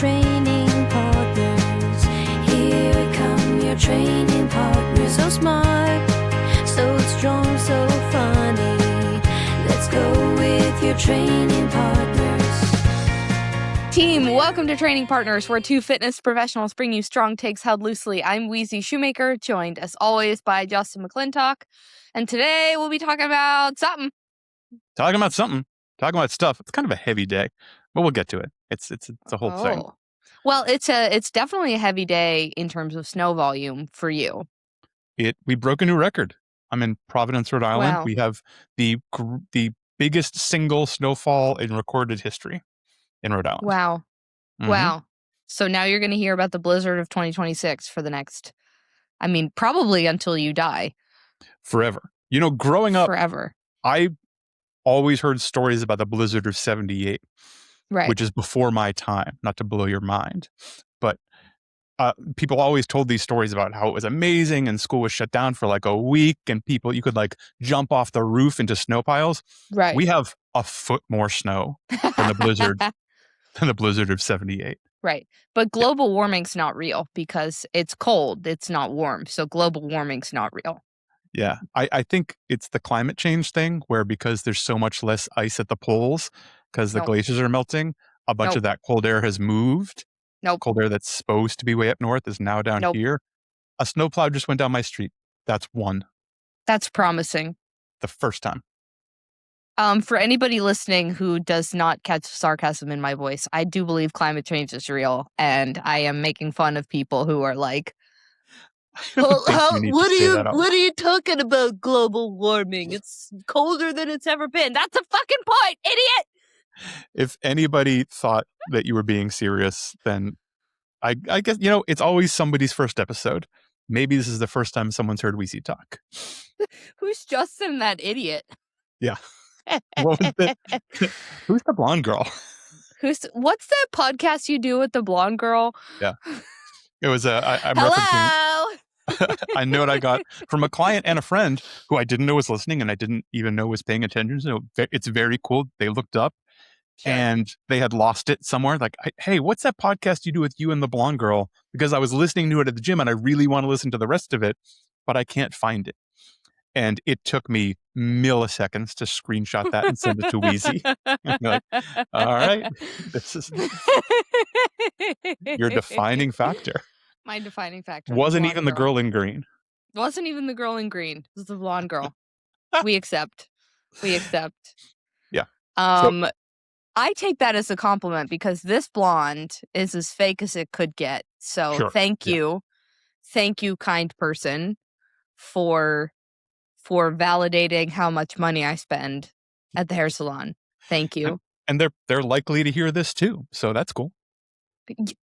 training partners. Here come your training partners. So smart, so strong, so funny. Let's go with your training partners. Team, welcome to Training Partners, where two fitness professionals bring you strong takes held loosely. I'm Weezy Shoemaker, joined as always by Justin McClintock. And today we'll be talking about something. Talking about stuff. It's kind of a heavy day, but we'll get to it. It's a whole thing. Well, it's definitely a heavy day in terms of snow volume for you. We broke a new record. I'm in Providence, Rhode Island. Wow. We have the biggest single snowfall in recorded history in Rhode Island. Wow. Mhm. Wow. So now you're going to hear about the blizzard of 2026 for the next, probably until you die. Forever. You know, growing up, Forever. I always heard stories about the blizzard of 78, Right. which is before my time, not to blow your mind. But people always told these stories about how it was amazing and school was shut down for like a week and you could like jump off the roof into snow piles. Right. We have a foot more snow than the blizzard of 78. Right. But global warming's not real because it's cold. It's not warm. So global warming's not real. Yeah. I think it's the climate change thing where because there's so much less ice at the poles because the glaciers are melting, a bunch of that cold air has moved. Cold air that's supposed to be way up north is now down here. A snowplow just went down my street. That's one. That's promising. The first time. For anybody listening who does not catch sarcasm in my voice, I do believe climate change is real, and I am making fun of people who are like, what are you talking about global warming? It's colder than it's ever been. That's a fucking point, idiot! If anybody thought that you were being serious, then I guess, it's always somebody's first episode. Maybe this is the first time someone's heard Weezy talk. Who's Justin, that idiot? Yeah. What was it? Who's the blonde girl? What's that podcast you do with the blonde girl? Yeah. It was I'm Hello! I know what I got from a client and a friend who I didn't know was listening and I didn't even know was paying attention. So it's very cool. They looked up and they had lost it somewhere. Like, hey, what's that podcast you do with you and the blonde girl? Because I was listening to it at the gym and I really want to listen to the rest of it, but I can't find it. And it took me milliseconds to screenshot that and send it to Weezy. I'm like, all right, this is your defining factor. My defining factor. Wasn't even the girl in green. Wasn't even the girl in green. It was the blonde girl. We accept. Yeah. I take that as a compliment because this blonde is as fake as it could get. So thank you, kind person, for validating how much money I spend at the hair salon. Thank you. And they're likely to hear this too, so that's cool.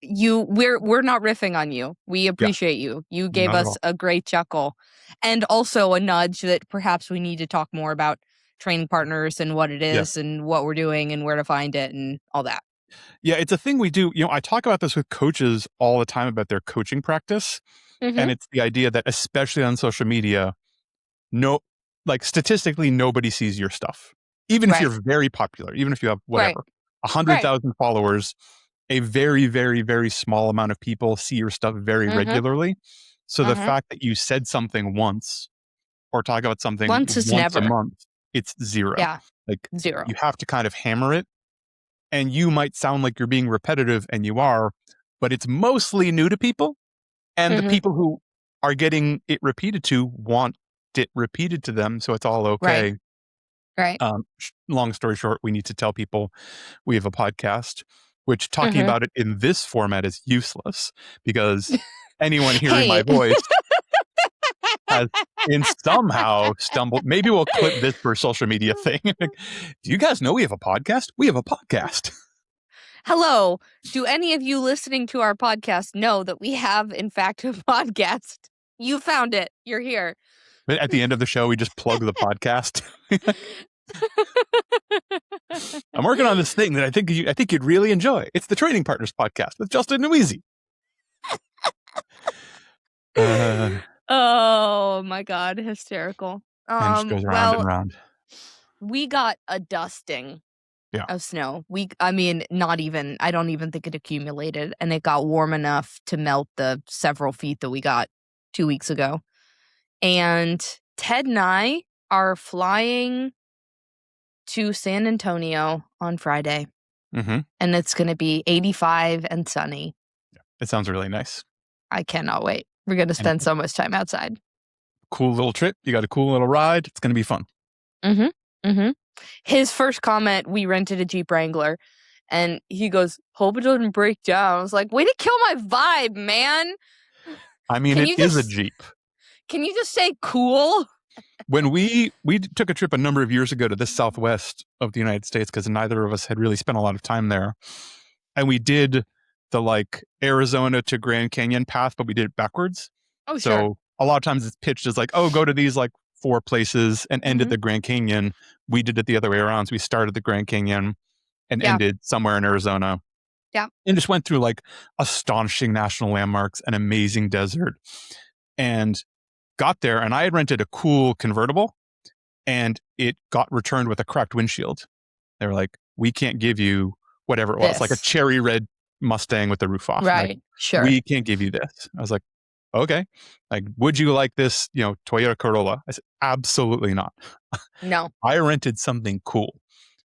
We're not riffing on you. We appreciate you. You gave us a great chuckle and also a nudge that perhaps we need to talk more about training partners and what it is and what we're doing and where to find it and all that. Yeah, it's a thing we do. I talk about this with coaches all the time about their coaching practice. And it's the idea that especially on social media, statistically, nobody sees your stuff. Even if you're very popular, even if you have whatever, 100,000 followers, a very, very, very small amount of people see your stuff very regularly. So the fact that you said something once or talk about something once a month, it's zero. Yeah. Zero. You have to kind of hammer it. And you might sound like you're being repetitive, and you are, but it's mostly new to people. And the people who are getting it repeated to want it repeated to them. So it's all okay. Right. Long story short, we need to tell people we have a podcast, which talking about it in this format is useless because anyone hearing my voice has somehow stumbled. Maybe we'll clip this for a social media thing. Do you guys know we have a podcast? We have a podcast. Hello. Do any of you listening to our podcast know that we have, in fact, a podcast? You found it. You're here. But at the end of the show, we just plug the podcast. I'm working on this thing that I think you'd really enjoy. It's the Training Partners podcast with Justin and Weezy. Oh my God, hysterical. And it just goes round and round. We got a dusting of snow. Not even, I don't even think it accumulated, and it got warm enough to melt the several feet that we got 2 weeks ago. And Ted and I are flying to San Antonio on Friday, Mm-hmm. and it's going to be 85 and sunny. It sounds really nice. I cannot wait. We're going to spend so much time outside. Cool little trip. You got a cool little ride. It's going to be fun. Mm-hmm. Mm-hmm. His first comment, we rented a Jeep Wrangler, and he goes, "Hope it doesn't break down." I was like, way to kill my vibe, man. I mean, it is a Jeep. Can you just say cool? When we took a trip a number of years ago to the southwest of the United States, because neither of us had really spent a lot of time there, and we did the like Arizona to Grand Canyon path, but we did it backwards. Oh, so sure. A lot of times it's pitched as like, oh, go to these like 4 places and end at the Grand Canyon. We did it the other way around. So we started the Grand Canyon and ended somewhere in Arizona. Yeah. And just went through like astonishing national landmarks, an amazing desert, and got there. And I had rented a cool convertible, and it got returned with a cracked windshield. They were like, we can't give you whatever it was, like a cherry red Mustang with the roof off. Right. Like, sure. We can't give you this. I was like, okay. Like, would you like this, Toyota Corolla? I said, absolutely not. No. I rented something cool.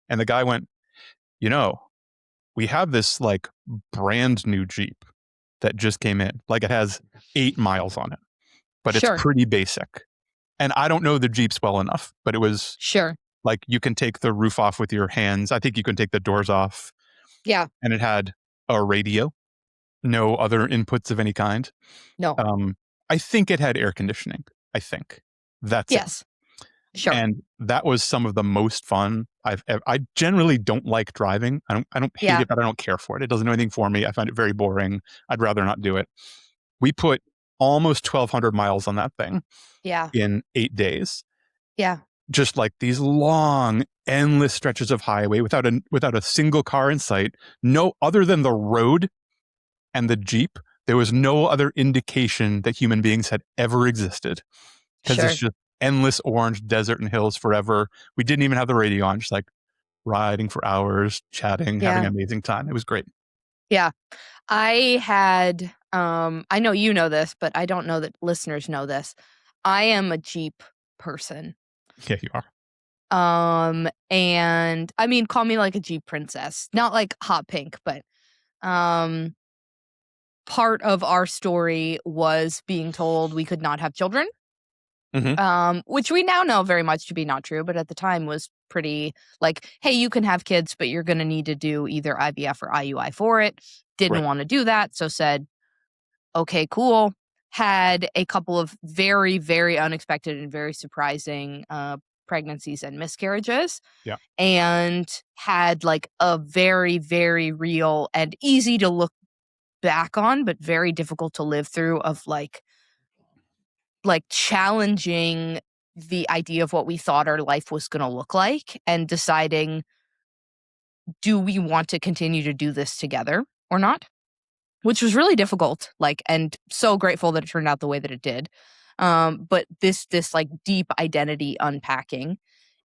And the guy went, we have this like brand new Jeep that just came in. Like, it has 8 miles on it, but it's pretty basic. And I don't know the Jeeps well enough, but it was like, you can take the roof off with your hands. I think you can take the doors off. Yeah. And it had a radio, no other inputs of any kind. No. I think it had air conditioning. I think that's it. Sure. And that was some of the most fun I've ever. I generally don't like driving. I don't hate it, but I don't care for it. It doesn't do anything for me. I find it very boring. I'd rather not do it. We put almost 1,200 miles on that thing. Yeah. In 8 days. Yeah. Just like these long, endless stretches of highway without a single car in sight. No other than the road and the Jeep. There was no other indication that human beings had ever existed. Because it's just endless orange desert and hills forever. We didn't even have the radio on, just like riding for hours, chatting, having an amazing time. It was great. Yeah. I had, I know you know this, but I don't know that listeners know this. I am a Jeep person. Yeah, you are. And I mean, call me like a Jeep princess, not like hot pink, but, part of our story was being told we could not have children. Which we now know very much to be not true, but at the time was pretty like, hey, you can have kids, but you're going to need to do either IVF or IUI for it. Didn't want to do that. So said, okay, cool. Had a couple of very, very unexpected and very surprising pregnancies and miscarriages. Yeah. And had like a very, very real and easy to look back on, but very difficult to live through of like challenging the idea of what we thought our life was going to look like and deciding, do we want to continue to do this together or not? Which was really difficult, and so grateful that it turned out the way that it did. But this like deep identity unpacking,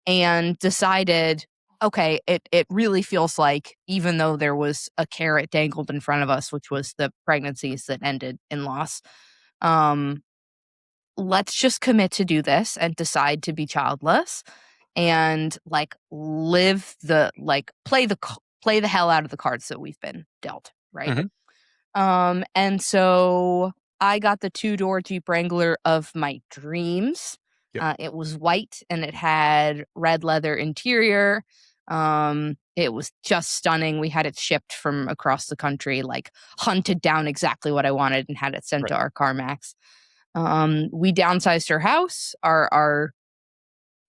and decided, okay, it really feels like, even though there was a carrot dangled in front of us, which was the pregnancies that ended in loss, let's just commit to do this and decide to be childless and live the play the hell out of the cards that we've been dealt, right? And so I got the 2-door Jeep Wrangler of my dreams. It was white and it had red leather interior. It was just stunning. We had it shipped from across the country, hunted down exactly what I wanted and had it sent to our CarMax. We downsized our house, our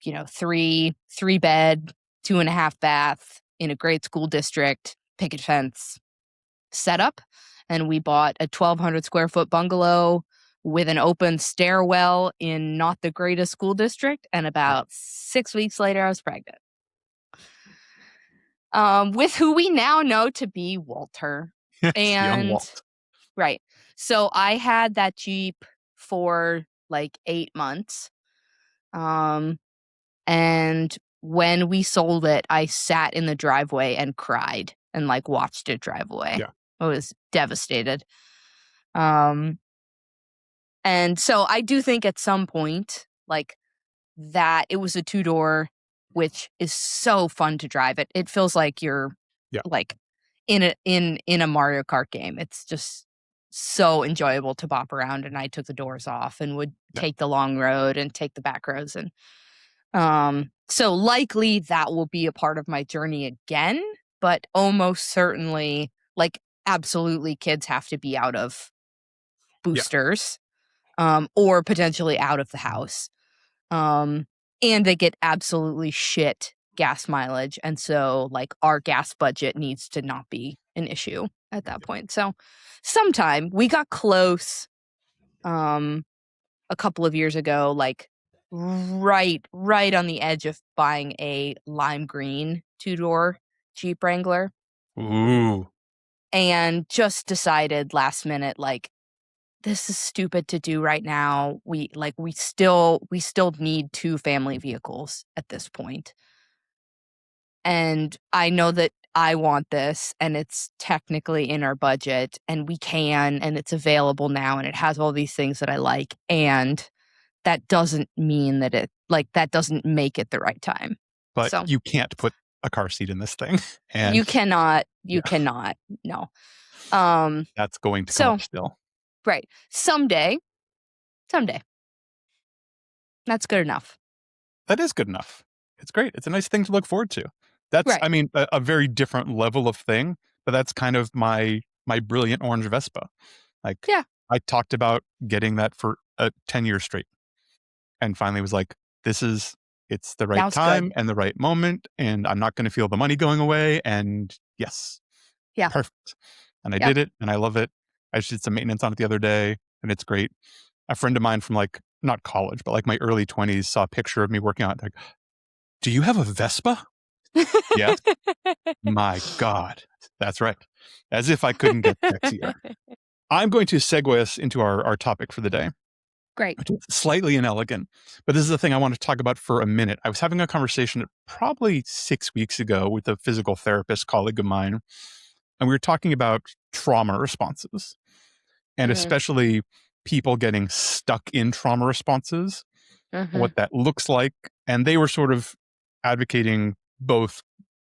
3-bed, 2.5 bath in a great school district, picket fence setup. And we bought a 1,200 square foot bungalow with an open stairwell in not the greatest school district. And about 6 weeks later, I was pregnant. With who we now know to be Walter. Young Walt. Right. So I had that Jeep for 8 months. And when we sold it, I sat in the driveway and cried and like watched it drive away. Yeah. I was devastated. And so I do think at some point, like that it was a 2-door, which is so fun to drive. It feels like you're like in a Mario Kart game. It's just so enjoyable to bop around, and I took the doors off and would take the long road and take the back roads. And so likely that will be a part of my journey again, but almost certainly, like, absolutely kids have to be out of boosters, or potentially out of the house. And they get absolutely shit gas mileage. And so, like, our gas budget needs to not be an issue at that point. So sometime we got close a couple of years ago, like right on the edge of buying a lime green 2-door Jeep Wrangler. Ooh. And just decided last minute, like, this is stupid to do right now. We still need 2 family vehicles at this point. And I know that I want this, and it's technically in our budget, and we can, and it's available now, and it has all these things that I like, and that doesn't mean that that doesn't make it the right time. But so, you can't put a car seat in this thing. And you cannot, no. That's going to come up still. Right. Someday. That's good enough. That is good enough. It's great. It's a nice thing to look forward to. That's, I mean, a very different level of thing, but that's kind of my brilliant orange Vespa. Like, I talked about getting that for 10 years straight, and finally was like, it's the right time and the right moment, and I'm not going to feel the money going away. And yes, perfect. And I did it, and I love it. I just did some maintenance on it the other day, and it's great. A friend of mine from, like, not college, but like my early 20s saw a picture of me working on it. Like, do you have a Vespa? Yes. My God. That's right. As if I couldn't get sexier. I'm going to segue us into our topic for the day. Great. Which is slightly inelegant, but this is the thing I want to talk about for a minute. I was having a conversation probably 6 weeks ago with a physical therapist colleague of mine, and we were talking about trauma responses, and especially people getting stuck in trauma responses, what that looks like. And they were sort of advocating both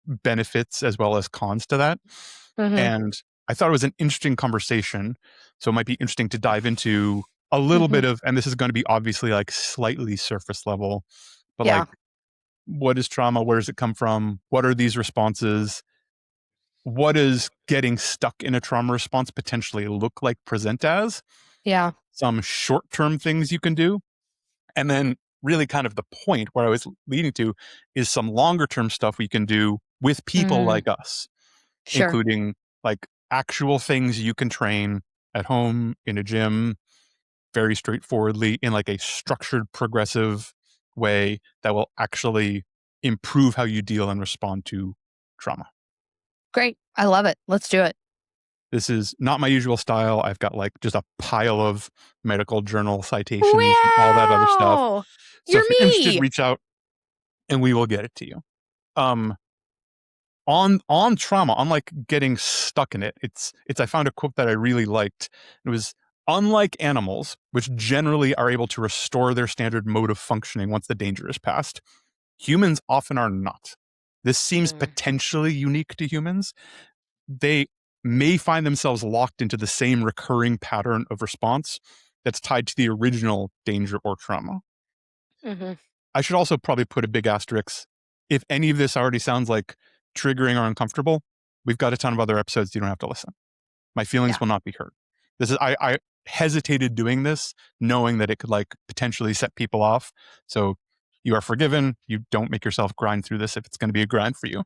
benefits as well as cons to that. And I thought it was an interesting conversation. So it might be interesting to dive into a little bit of, and this is going to be obviously like slightly surface level, but like, what is trauma? Where does it come from? What are these responses? What does getting stuck in a trauma response potentially look like, present as? Yeah. Some short-term things you can do. And then really kind of the point where I was leading to is some longer-term stuff we can do with people like us, including like actual things you can train at home, in a gym, very straightforwardly, in like a structured, progressive way that will actually improve how you deal and respond to trauma. Great. I love it. Let's do it. This is not my usual style. I've got like just a pile of medical journal citations and all that other stuff. So if you're interested, reach out and we will get it to you. On trauma, on like getting stuck in it, it's I found a quote that I really liked. It was, unlike animals, which generally are able to restore their standard mode of functioning once the danger is past, humans often are not. This seems potentially unique to humans. They may find themselves locked into the same recurring pattern of response that's tied to the original danger or trauma. I should also probably put a big asterisk. If any of this already sounds like triggering or uncomfortable, we've got a ton of other episodes you don't have to listen. My feelings will not be hurt. This is, I hesitated doing this knowing that it could like potentially set people off. So you are forgiven. You don't make yourself grind through this if it's going to be a grind for you.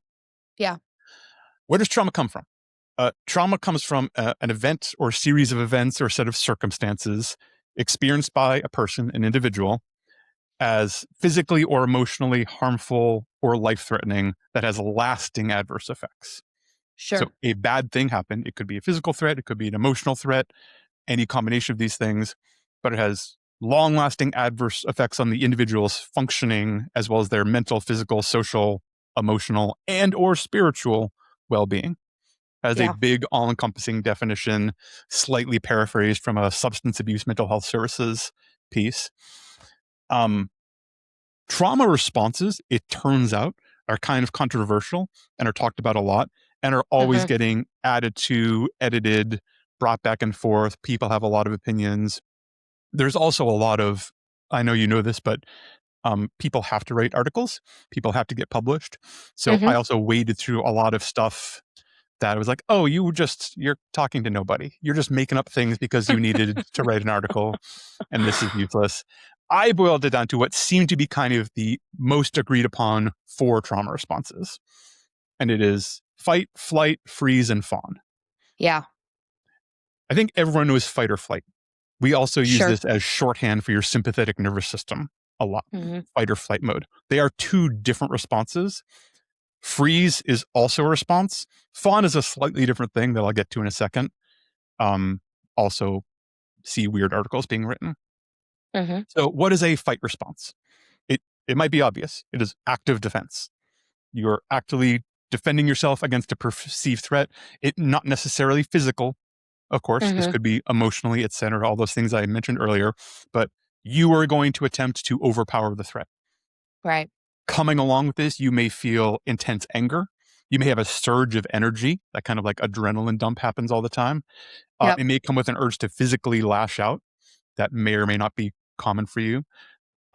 Yeah. Where does trauma come from? Trauma comes from an event or a series of events or a set of circumstances experienced by a person, an individual, as physically or emotionally harmful or life-threatening that has lasting adverse effects. So a bad thing happened. It could be a physical threat. It could be an emotional threat, any combination of these things, but it has long-lasting adverse effects on the individual's functioning, as well as their mental, physical, social, emotional, and or spiritual well-being. As a big, all-encompassing definition, slightly paraphrased from a substance abuse mental health services piece. Trauma responses, it turns out, are kind of controversial and are talked about a lot and are always getting added to, edited, brought back and forth. People have a lot of opinions. There's also a lot of, I know you know this, but people have to write articles. People have to get published. So I also waded through a lot of stuff that was like, oh, you're talking to nobody. You're just making up things because you needed to write an article and this is useless. I boiled it down to what seemed to be kind of the most agreed upon 4 trauma responses. And it is fight, flight, freeze, and fawn. Yeah. I think everyone knows fight or flight. We also use this as shorthand for your sympathetic nervous system a lot. Fight or flight mode. They are 2 different responses. Freeze is also a response. Fawn is a slightly different thing that I'll get to in a second. Also see weird articles being written. So what is a fight response? It might be obvious. It is active defense. You're actively defending yourself against a perceived threat. It not necessarily physical, of course. This could be emotionally, etc., all those things I mentioned earlier. But you are going to attempt to overpower the threat. Right. Coming along with this, you may feel intense anger. You may have a surge of energy. That kind of like adrenaline dump happens all the time. It may come with an urge to physically lash out. That may or may not be common for you.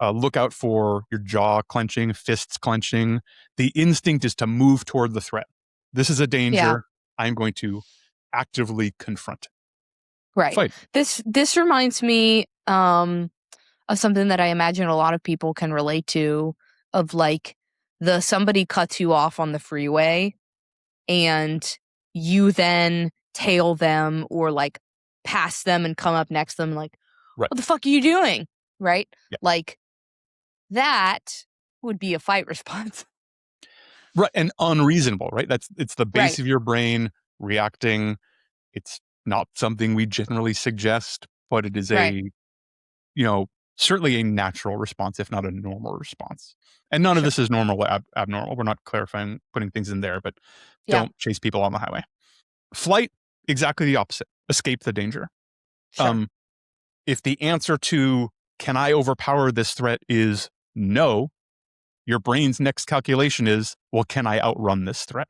Look out for your jaw clenching, fists clenching. The instinct is to move toward the threat. This is a danger. I'm going to actively confront it. Right. Fight. This reminds me of something that I imagine a lot of people can relate to, of like somebody cuts you off on the freeway and you then tail them or like pass them and come up next to them like, what the fuck are you doing? Right? Yeah. Like that would be a fight response. Right. And unreasonable, right? It's the base of your brain reacting. It's not something we generally suggest, but it is certainly a natural response, if not a normal response. And none of this is normal or abnormal. We're not clarifying, putting things in there, but don't chase people on the highway. Flight, exactly the opposite. Escape the danger. If the answer to, can I overpower this threat is no, your brain's next calculation is, well, can I outrun this threat?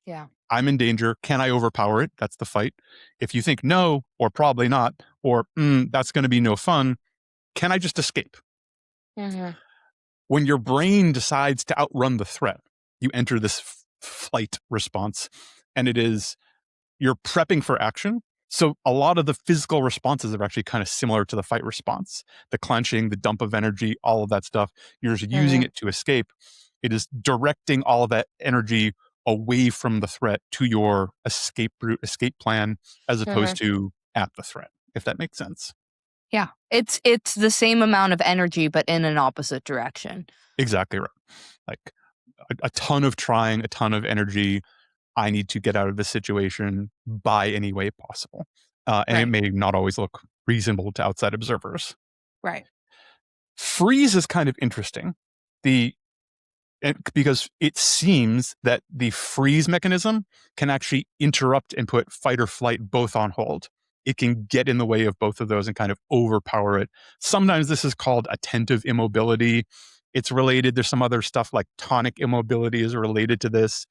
Yeah. I'm in danger. Can I overpower it? That's the fight. If you think no, or probably not, or that's going to be no fun, can I just escape? When your brain decides to outrun the threat, you enter this flight response, and it is, you're prepping for action. So a lot of the physical responses are actually kind of similar to the fight response. The clenching, the dump of energy, all of that stuff. You're just using it to escape. It is directing all of that energy away from the threat to your escape route, escape plan, as opposed to at the threat, if that makes sense. Yeah. It's the same amount of energy, but in an opposite direction. Exactly right. Like a ton of trying, a ton of energy. I need to get out of this situation by any way possible. And it may not always look reasonable to outside observers. Right. Freeze is kind of interesting. Because it seems that the freeze mechanism can actually interrupt and put fight or flight both on hold. It can get in the way of both of those and kind of overpower it. Sometimes this is called attentive immobility. It's related. There's some other stuff like tonic immobility is related to this.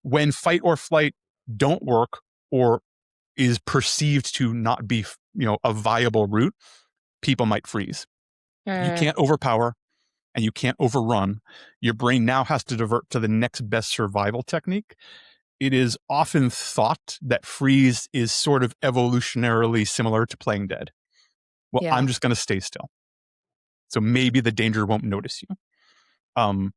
When fight or flight don't work or is perceived to not be, a viable route, people might freeze. You can't overpower and you can't overrun. Your brain now has to divert to the next best survival technique. It is often thought that freeze is sort of evolutionarily similar to playing dead. Well, I'm just going to stay still. So maybe the danger won't notice you.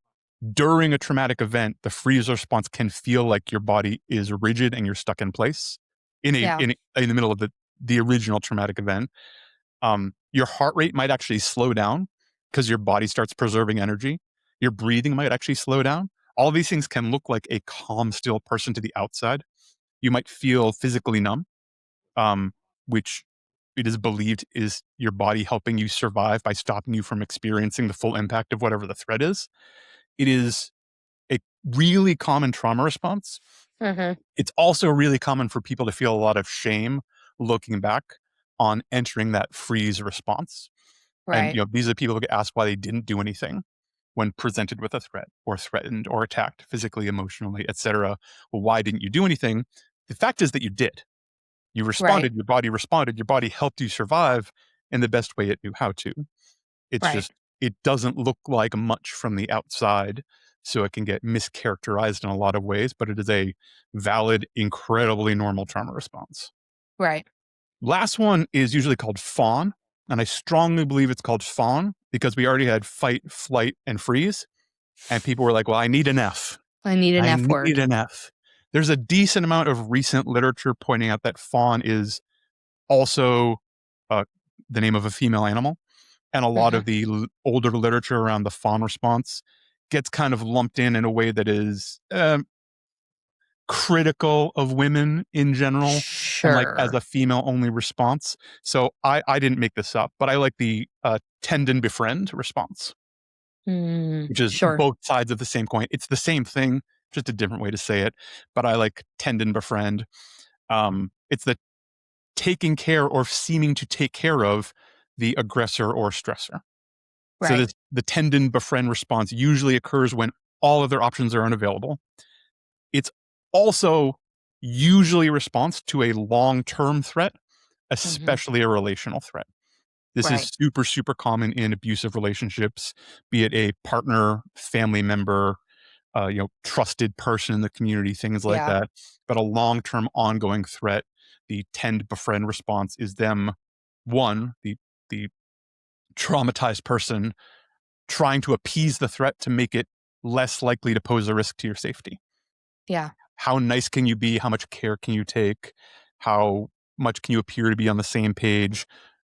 During a traumatic event, the freeze response can feel like your body is rigid and you're stuck in place in the middle of the original traumatic event. Your heart rate might actually slow down because your body starts preserving energy. Your breathing might actually slow down. All these things can look like a calm, still person to the outside. You might feel physically numb, which it is believed is your body helping you survive by stopping you from experiencing the full impact of whatever the threat is. It is a really common trauma response. Mm-hmm. It's also really common for people to feel a lot of shame looking back on entering that freeze response. And, Right. these are people who get asked why they didn't do anything when presented with a threat or threatened or attacked physically, emotionally, etc. Well, why didn't you do anything? The fact is that you did. You Right. responded, your body responded, your body helped you survive in the best way it knew how to. It's Right. just, it doesn't look like much from the outside, so it can get mischaracterized in a lot of ways, but it is a valid, incredibly normal trauma response. Right. Last one is usually called fawn, and I strongly believe it's called fawn because we already had fight, flight, and freeze, and people were like, well, I need an F. I need an I F need word. an F. There's a decent amount of recent literature pointing out that fawn is also uh, the name of a female animal. And a lot Mm-hmm. of the older literature around the fawn response gets kind of lumped in a way that is critical of women in general and like as Sure. a female only response. So I didn't make this up, but I like the tend and befriend response, which is Sure. both sides of the same coin. It's the same thing, just a different way to say it. But I like tend and befriend. It's the taking care or seeming to take care of the aggressor or stressor. So Right. the tend and befriend response usually occurs when all other options are unavailable. It's also usually a response to a long-term threat, Mm-hmm. especially a relational threat. This Right. is super, super common in abusive relationships, be it a partner, family member, trusted person in the community, things like Yeah. that. But a long-term ongoing threat, the tend befriend response is them, one, the traumatized person trying to appease the threat to make it less likely to pose a risk to your safety. Yeah. How nice can you be? How much care can you take? How much can you appear to be on the same page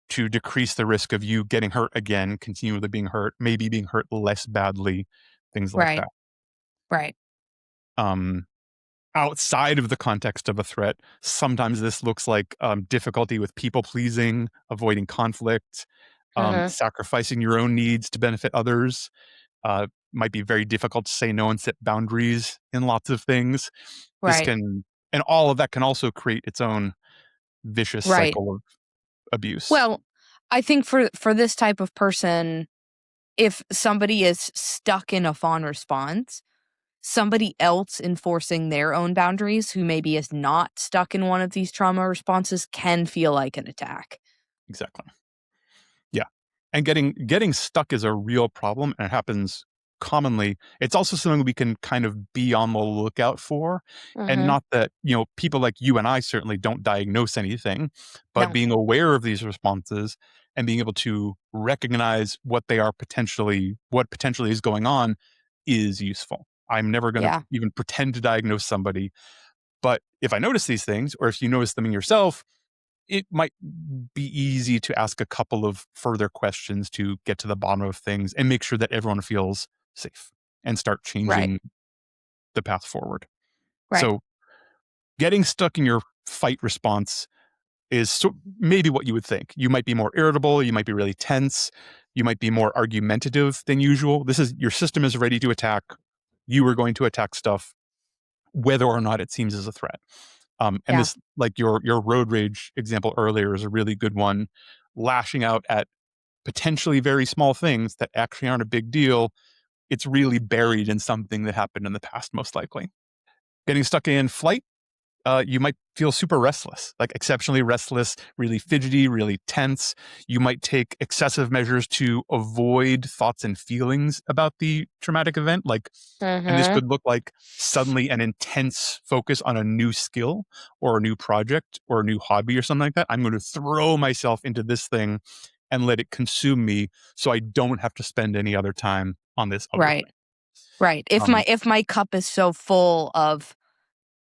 to decrease the risk of you getting hurt again, continually being hurt, maybe being hurt less badly, things like Right. that. Right. Um, Outside of the context of a threat, sometimes this looks like difficulty with people pleasing, avoiding conflict, Mm-hmm. sacrificing your own needs to benefit others. Might be very difficult to say no and set boundaries in lots of things. This Right. can, and all of that can also create its own vicious Right. cycle of abuse. Well, I think for this type of person, if somebody is stuck in a fawn response, somebody else enforcing their own boundaries who maybe is not stuck in one of these trauma responses can feel like an attack. Exactly. Yeah. And getting stuck is a real problem, and it happens commonly. It's also something we can kind of be on the lookout for. And Mm-hmm. not that, people like you and I certainly don't diagnose anything, but No. being aware of these responses and being able to recognize what potentially is going on is useful. I'm never going to Yeah. even pretend to diagnose somebody, but if I notice these things, or if you notice them in yourself, it might be easy to ask a couple of further questions to get to the bottom of things and make sure that everyone feels safe and start Right. changing the path forward. Right. So getting stuck in your fight response is maybe what you would think. You might be more irritable, you might be really tense, you might be more argumentative than usual. This is your system is ready to attack. You are going to attack stuff whether or not it seems as a threat. And Yeah. this, like your road rage example earlier, is a really good one. Lashing out at potentially very small things that actually aren't a big deal. It's really buried in something that happened in the past, most likely. Getting stuck in flight, you might feel super restless, like exceptionally restless, really fidgety, really tense. You might take excessive measures to avoid thoughts and feelings about the traumatic event, and this Mm-hmm. could look like suddenly an intense focus on a new skill or a new project or a new hobby or something like that. I'm going to throw myself into this thing and let it consume me so I don't have to spend any other time on this other Right. thing. Right. If Um, my cup is so full of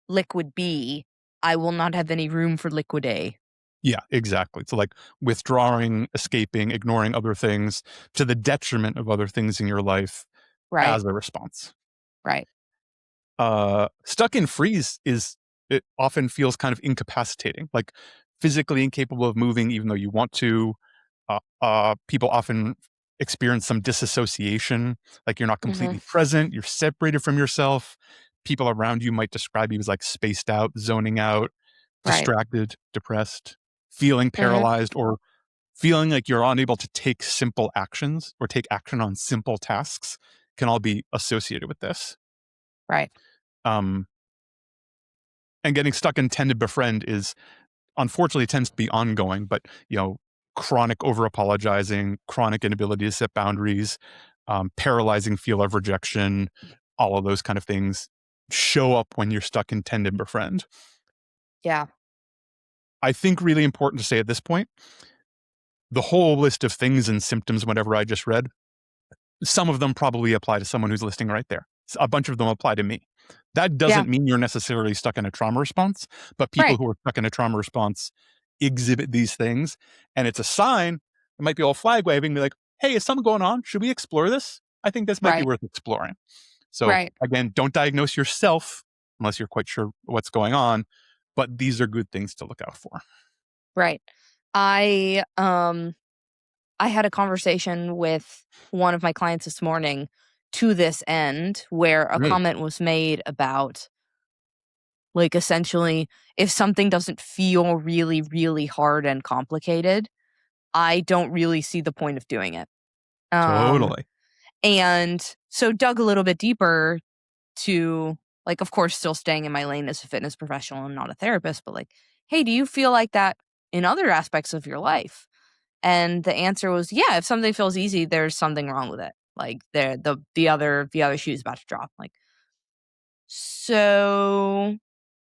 liquid B, I will not have any room for liquid A. yeah, exactly. So like withdrawing, escaping, ignoring other things to the detriment of other things in your life Right. as a response. Right. Stuck in freeze it often feels kind of incapacitating. Like physically incapable of moving even though you want to. People often experience some disassociation, like you're not completely present, you're separated from yourself. People around you might describe you as like spaced out, zoning out, distracted, depressed, feeling paralyzed, or feeling like you're unable to take simple actions or take action on simple tasks can all be associated with this. Right. And getting stuck in tend to befriend is unfortunately tends to be ongoing, but chronic over apologizing, chronic inability to set boundaries, paralyzing feel of rejection, all of those kind of things show up when you're stuck in tend to befriend. Yeah. I think really important to say at this point, the whole list of things and symptoms, whatever I just read, some of them probably apply to someone who's listening right there. A bunch of them apply to me. That doesn't mean you're necessarily stuck in a trauma response, but people who are stuck in a trauma response exhibit these things. And it's a sign. It might be all flag waving, be like, hey, is something going on? Should we explore this? I think this might be worth exploring. So again, don't diagnose yourself unless you're quite sure what's going on. But these are good things to look out for. Right. I had a conversation with one of my clients this morning to this end where a comment was made about, like, essentially, if something doesn't feel really, really hard and complicated, I don't really see the point of doing it. Totally. And so dug a little bit deeper to, like, of course, still staying in my lane as a fitness professional and not a therapist, but like, hey, do you feel like that in other aspects of your life? And the answer was, yeah, if something feels easy, there's something wrong with it. Like the other shoe's about to drop. Like, so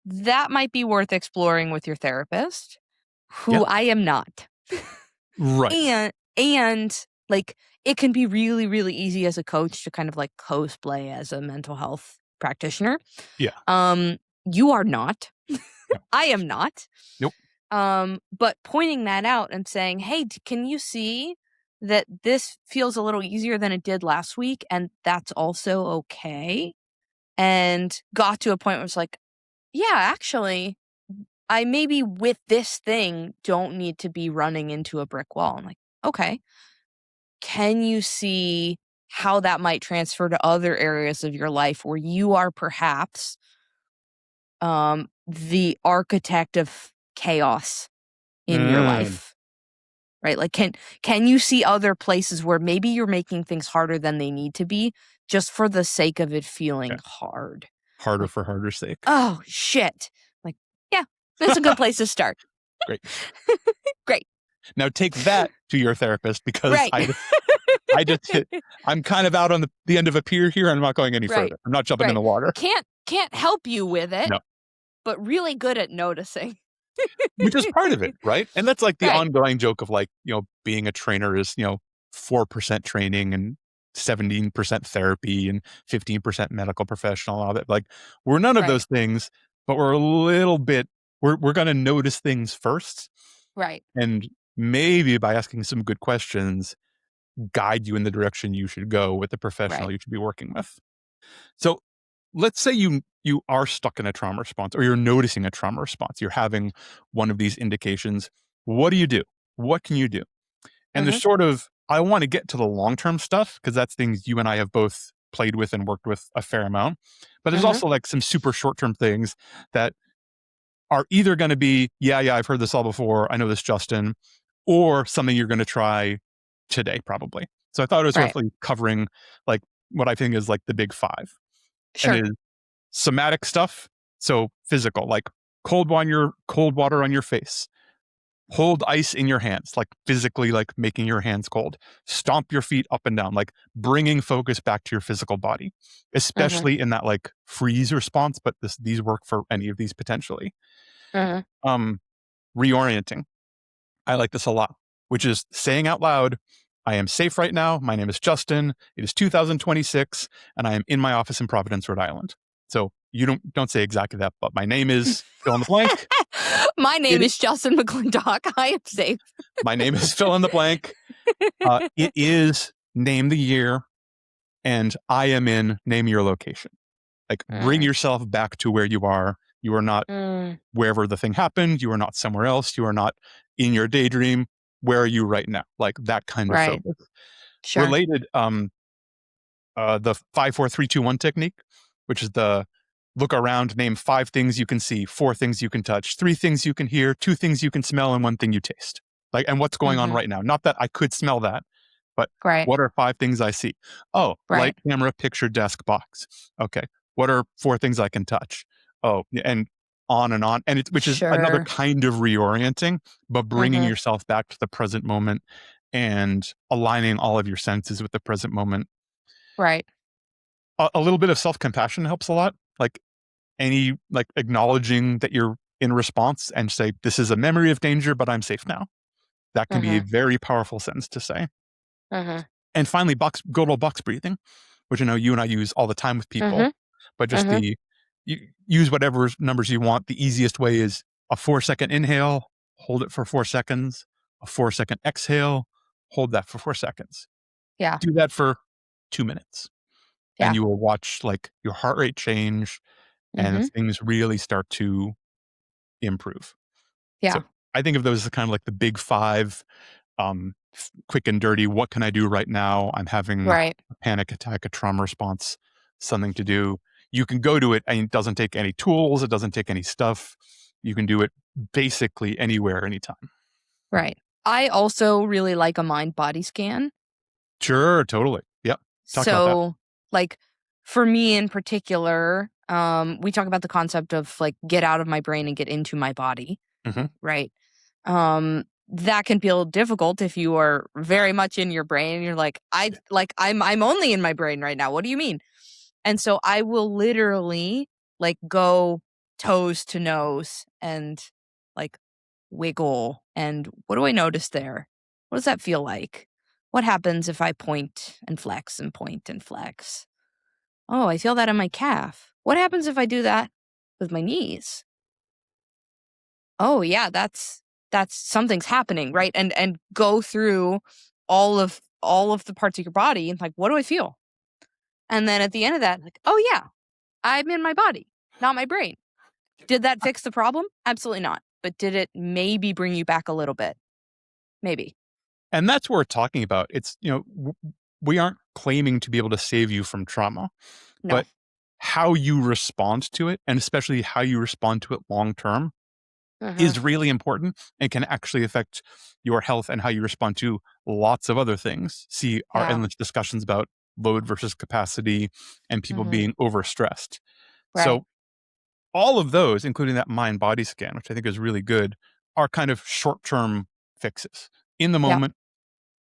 that might be worth exploring with your therapist, who I am not. Right. And like, it can be really, really easy as a coach to kind of like cosplay as a mental health practitioner. Yeah. You are not. No. I am not. Nope. But pointing that out and saying, hey, can you see that this feels a little easier than it did last week? And that's also okay. And got to a point where it's like, yeah, actually, I maybe with this thing don't need to be running into a brick wall. I'm like, okay. Can you see how that might transfer to other areas of your life where you are perhaps the architect of chaos in your life? Right? Like, can you see other places where maybe you're making things harder than they need to be just for the sake of it feeling hard? Harder like, for harder sake. Oh, shit. Like, yeah, that's a good place to start. Great. Great. Now take that to your therapist because I just hit, I'm kind of out on the end of a pier here. I'm not going any further. I'm not jumping in the water. Can't help you with it, but really good at noticing. Which is part of it, right? And that's like the ongoing joke of like, being a trainer is, 4% training and 17% therapy and 15% medical professional, all that. Like, we're none of those things, but we're a little bit, we're going to notice things first. Right. And maybe by asking some good questions, guide you in the direction you should go with the professional you should be working with. So let's say you are stuck in a trauma response or you're noticing a trauma response. You're having one of these indications. What do you do? What can you do? And there's sort of, I want to get to the long-term stuff because that's things you and I have both played with and worked with a fair amount. But there's also like some super short-term things that are either going to be, yeah, I've heard this all before. I know this, Justin, or something you're going to try today, probably. So I thought it was worth covering like what I think is like the big five. Sure. And it is somatic stuff. So physical, like cold water on your face, hold ice in your hands, like physically, like making your hands cold, stomp your feet up and down, like bringing focus back to your physical body, especially in that like freeze response. But these work for any of these potentially. Reorienting. I like this a lot, which is saying out loud, I am safe right now. My name is Justin. It is 2026, and I am in my office in Providence, Rhode Island. So you don't say exactly that, but my name is fill in the blank. My name is Justin McClintock. I am safe. My name is fill in the blank. It is name the year, and I am in name your location. Like bring yourself back to where you are You are not wherever the thing happened. You are not somewhere else. You are not in your daydream. Where are you right now? Like that kind of focus. Sure. Related, the 5-4-3-2-1 technique, which is the look around, name 5 things you can see, 4 things you can touch, 3 things you can hear, 2 things you can smell, and 1 thing you taste. Like, and what's going on right now? Not that I could smell that, but what are 5 things I see? Oh, light, camera, picture, desk, box. Okay. What are 4 things I can touch? Oh, and on. And which is another kind of reorienting, but bringing yourself back to the present moment and aligning all of your senses with the present moment. Right. A little bit of self-compassion helps a lot. Like acknowledging that you're in response and say, this is a memory of danger, but I'm safe now. That can be a very powerful sentence to say. And finally, good old box breathing, which I know you and I use all the time with people, but just you use whatever numbers you want. The easiest way is a 4-second inhale, hold it for 4 seconds, a 4-second exhale, hold that for 4 seconds. Yeah. Do that for 2 minutes. And you will watch like your heart rate change and things really start to improve. Yeah. So I think of those as kind of like the big 5, quick and dirty. What can I do right now? I'm having a panic attack, a trauma response, something to do. You can go to it and it doesn't take any tools. It doesn't take any stuff. You can do it basically anywhere, anytime. Right. I also really like a mind body scan. Sure, totally. Yep. Talk about that. Like for me in particular, we talk about the concept of like get out of my brain and get into my body. Right. That can feel difficult if you are very much in your brain and you're like, I'm only in my brain right now. What do you mean? And so I will literally like go toes to nose and like wiggle. And what do I notice there? What does that feel like? What happens if I point and flex and point and flex? Oh, I feel that in my calf. What happens if I do that with my knees? Oh yeah, that's something's happening, right? And go through all of the parts of your body and like, what do I feel? And then at the end of that, like, oh yeah, I'm in my body, not my brain. Did that fix the problem? Absolutely not. But did it maybe bring you back a little bit? Maybe. And that's what we're talking about. It's, we aren't claiming to be able to save you from trauma, but how you respond to it, and especially how you respond to it long term, is really important and can actually affect your health and how you respond to lots of other things. See our endless discussions about load versus capacity and people being overstressed. So all of those, including that mind body scan, which I think is really good, are kind of short-term fixes. In the moment,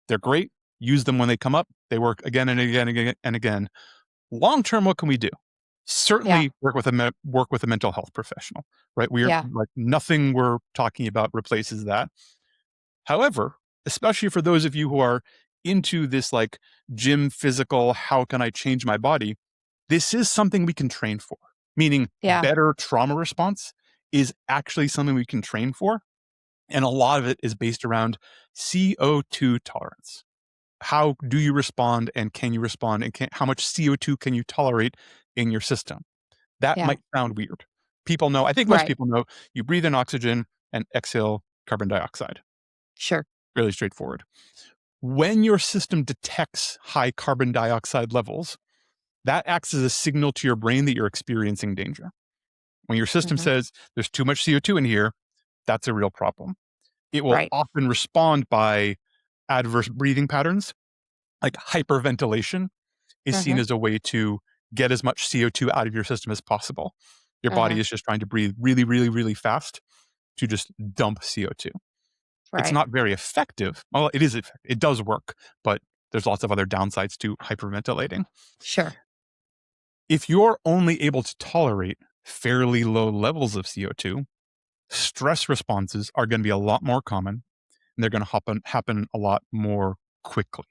they're great. Use them when they come up. They work again and again and again and again. Long-term, what can we do? Certainly work with a mental health professional, right? We are like nothing we're talking about replaces that. However, especially for those of you who are into this like gym physical, how can I change my body? This is something we can train for, meaning better trauma response is actually something we can train for. And a lot of it is based around CO2 tolerance. How do you respond and can you respond and how much CO2 can you tolerate in your system? That might sound weird. People know, I think most people know, you breathe in oxygen and exhale carbon dioxide. Sure. Really straightforward. When your system detects high carbon dioxide levels, that acts as a signal to your brain that you're experiencing danger. When your system says there's too much CO2 in here, that's a real problem. It will often respond by adverse breathing patterns, like hyperventilation is seen as a way to get as much CO2 out of your system as possible. Your body is just trying to breathe really, really, really fast to just dump CO2. It's not very effective. Well, it is effective. It does work, but there's lots of other downsides to hyperventilating. Sure. If you're only able to tolerate fairly low levels of CO2, stress responses are going to be a lot more common, and they're going to happen a lot more quickly.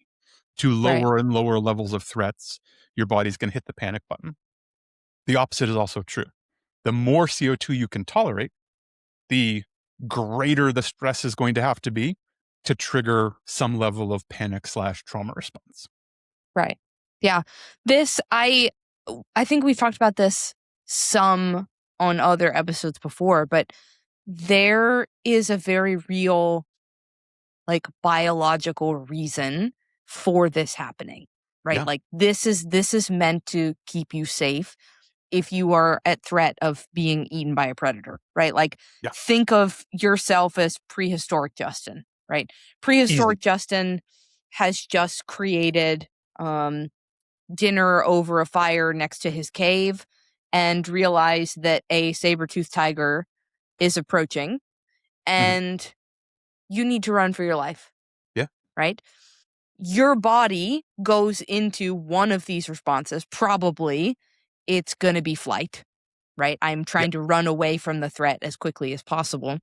To lower and lower levels of threats, your body's going to hit the panic button. The opposite is also true. The more CO2 you can tolerate, the greater the stress is going to have to be to trigger some level of panic/trauma response. Right. Yeah. I think we've talked about this some on other episodes before, but there is a very real, like, biological reason for this happening, right? Yeah. Like, this is meant to keep you safe if you are at threat of being eaten by a predator, right? Like, Yeah. think of yourself as prehistoric Justin, right? Prehistoric Easy. Justin has just created dinner over a fire next to his cave and realized that a saber-toothed tiger is approaching Mhm. and you need to run for your life. Yeah. Right? Your body goes into one of these responses. Probably it's going to be flight, right? I'm Yep. trying to run away from the threat as quickly as possible.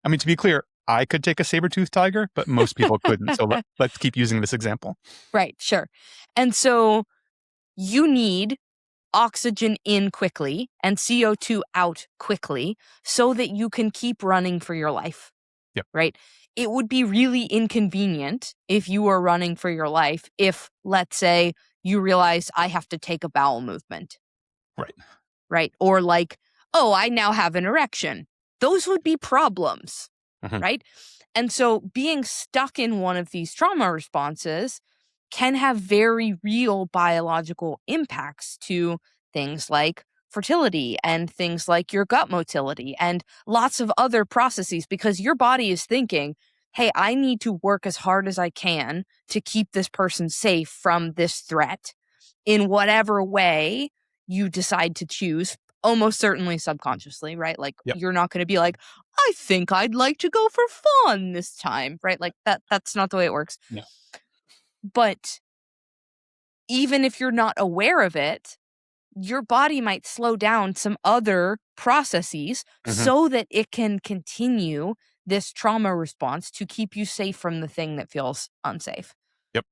I mean, to be clear, I could take a saber-toothed tiger, but most people couldn't. So let's keep using this example. Right, sure. And so you need oxygen in quickly and CO2 out quickly so that you can keep running for your life. Yep. Right? It would be really inconvenient if you were running for your life if, let's say, you realize I have to take a bowel movement. Right. Right? Or like, oh, I now have an erection. Those would be problems. Mhm. Right? And so being stuck in one of these trauma responses can have very real biological impacts to things like fertility and things like your gut motility and lots of other processes because your body is thinking, hey, I need to work as hard as I can to keep this person safe from this threat in whatever way you decide to choose, almost certainly subconsciously, right? Like Yep. you're not going to be like, I think I'd like to go for fun this time, right? Like that's not the way it works. No. But even if you're not aware of it, your body might slow down some other processes so that it can continue this trauma response to keep you safe from the thing that feels unsafe. Yep.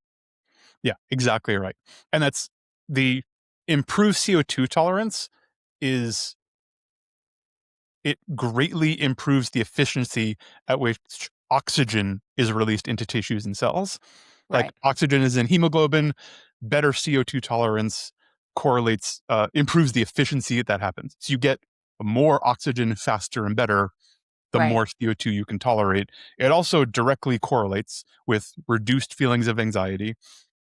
Yeah, exactly right. And that's the improved CO2 tolerance is it greatly improves the efficiency at which oxygen is released into tissues and cells. Like Right. oxygen is in hemoglobin, better CO2 tolerance correlates, improves the efficiency that happens. So you get more oxygen faster and better, the Right. more CO2 you can tolerate. It also directly correlates with reduced feelings of anxiety.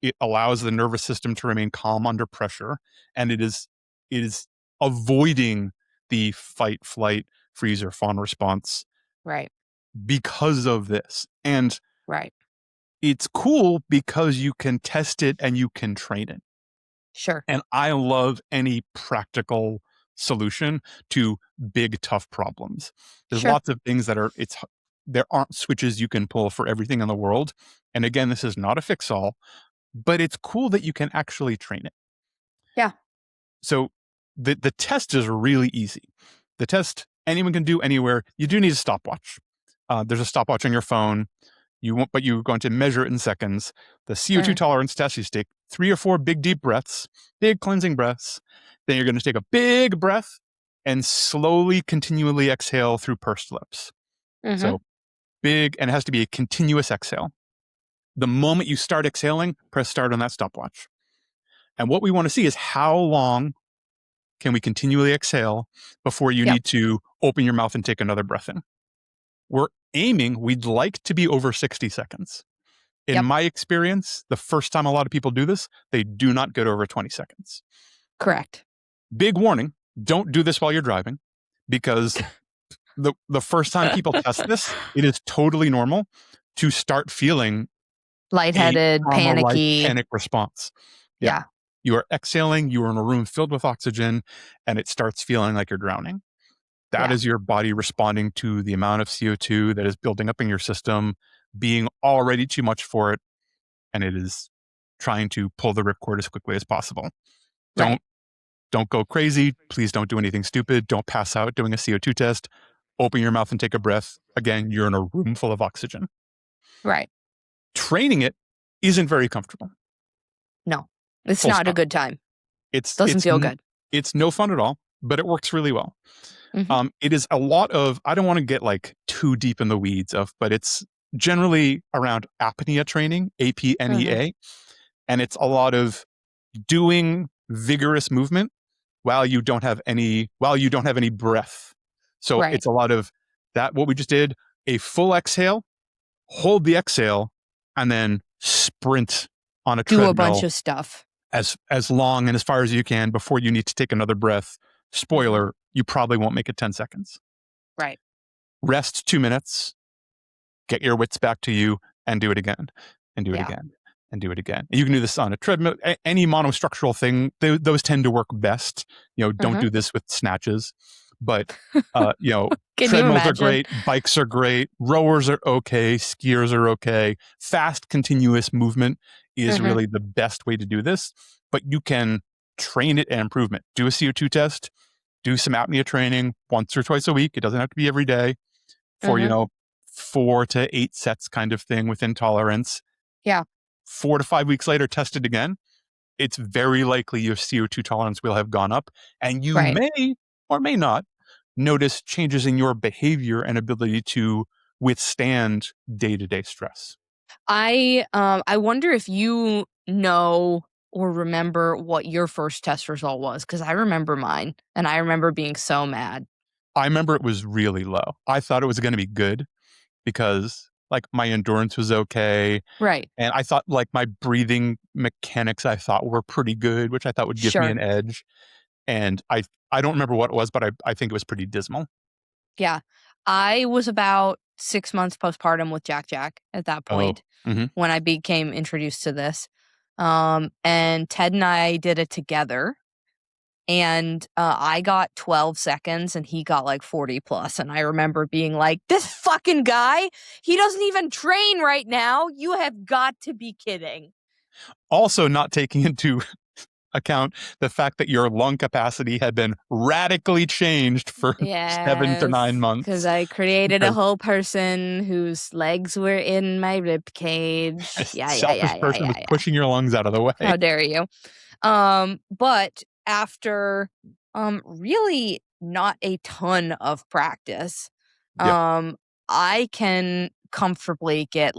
It allows the nervous system to remain calm under pressure, and it is avoiding the fight, flight, freeze, or fawn response Right. because of this. And Right. it's cool because you can test it and you can train it. Sure. And I love any practical solution to big, tough problems. There's Sure. lots of things there aren't switches you can pull for everything in the world. And again, this is not a fix all, but it's cool that you can actually train it. Yeah. So the test is really easy. The test anyone can do anywhere. You do need a stopwatch. There's a stopwatch on your phone. But you're going to measure it in seconds. The CO2 tolerance test, you take 3 or 4 big, deep breaths, big cleansing breaths. Then you're going to take a big breath and slowly, continually exhale through pursed lips. So big, and it has to be a continuous exhale. The moment you start exhaling, press start on that stopwatch. And what we want to see is how long can we continually exhale before you need to open your mouth and take another breath in. We'd like to be over 60 seconds. In my experience, the first time a lot of people do this, they do not get over 20 seconds. Correct. Big warning, don't do this while you're driving, because the first time people test this, it is totally normal to start feeling lightheaded, a trauma-like panicky. panic response. Yeah. You are exhaling, you are in a room filled with oxygen, and it starts feeling like you're drowning. That is your body responding to the amount of CO2 that is building up in your system, being already too much for it, and it is trying to pull the ripcord as quickly as possible. Don't go crazy. Please don't do anything stupid. Don't pass out doing a CO2 test. Open your mouth and take a breath. Again, you're in a room full of oxygen. Right. Training it isn't very comfortable. No, it's Full not a stop. good time. Doesn't feel good. It's no fun at all, but it works really well. Mm-hmm. It is a lot of, I don't want to get like too deep in the weeds but it's generally around apnea training, APNEA. And it's a lot of doing vigorous movement while you don't have any breath. So Right. it's a lot of that. What we just did, a full exhale, hold the exhale, and then sprint on a Do a bunch treadmill of stuff. as long and as far as you can before you need to take another breath. Spoiler, you probably won't make it 10 seconds. Right. Rest 2 minutes, get your wits back to you, and do it again, and do it again, and do it again. And you can do this on a treadmill, any monostructural thing. Those tend to work best. Don't do this with snatches, but Can you treadmills are imagine? great, bikes are great, rowers are okay, skiers are okay. Fast, continuous movement is really the best way to do this, but you can train it and improve it. Do a CO2 test, do some apnea training once or twice a week. It doesn't have to be every day for, 4 to 8 sets kind of thing within tolerance. Yeah. 4 to 5 weeks later, test it again. It's very likely your CO2 tolerance will have gone up, and you may or may not notice changes in your behavior and ability to withstand day-to-day stress. I wonder if you know or remember what your first test result was, because I remember mine, and I remember being so mad. I remember it was really low. I thought it was going to be good because my endurance was okay. Right. And I thought my breathing mechanics I thought were pretty good, which I thought would give me an edge. And I don't remember what it was, but I think it was pretty dismal. Yeah. I was about 6 months postpartum with Jack at that point when I became introduced to this. And Ted and I did it together. And I got 12 seconds and he got 40 plus. And I remember being like, this fucking guy, he doesn't even train right now. You have got to be kidding. Also, not taking into account the fact that your lung capacity had been radically changed for 7 to 9 months. Because I created a whole person whose legs were in my rib cage. Selfish person was pushing your lungs out of the way. How dare you? But after really not a ton of practice, I can comfortably get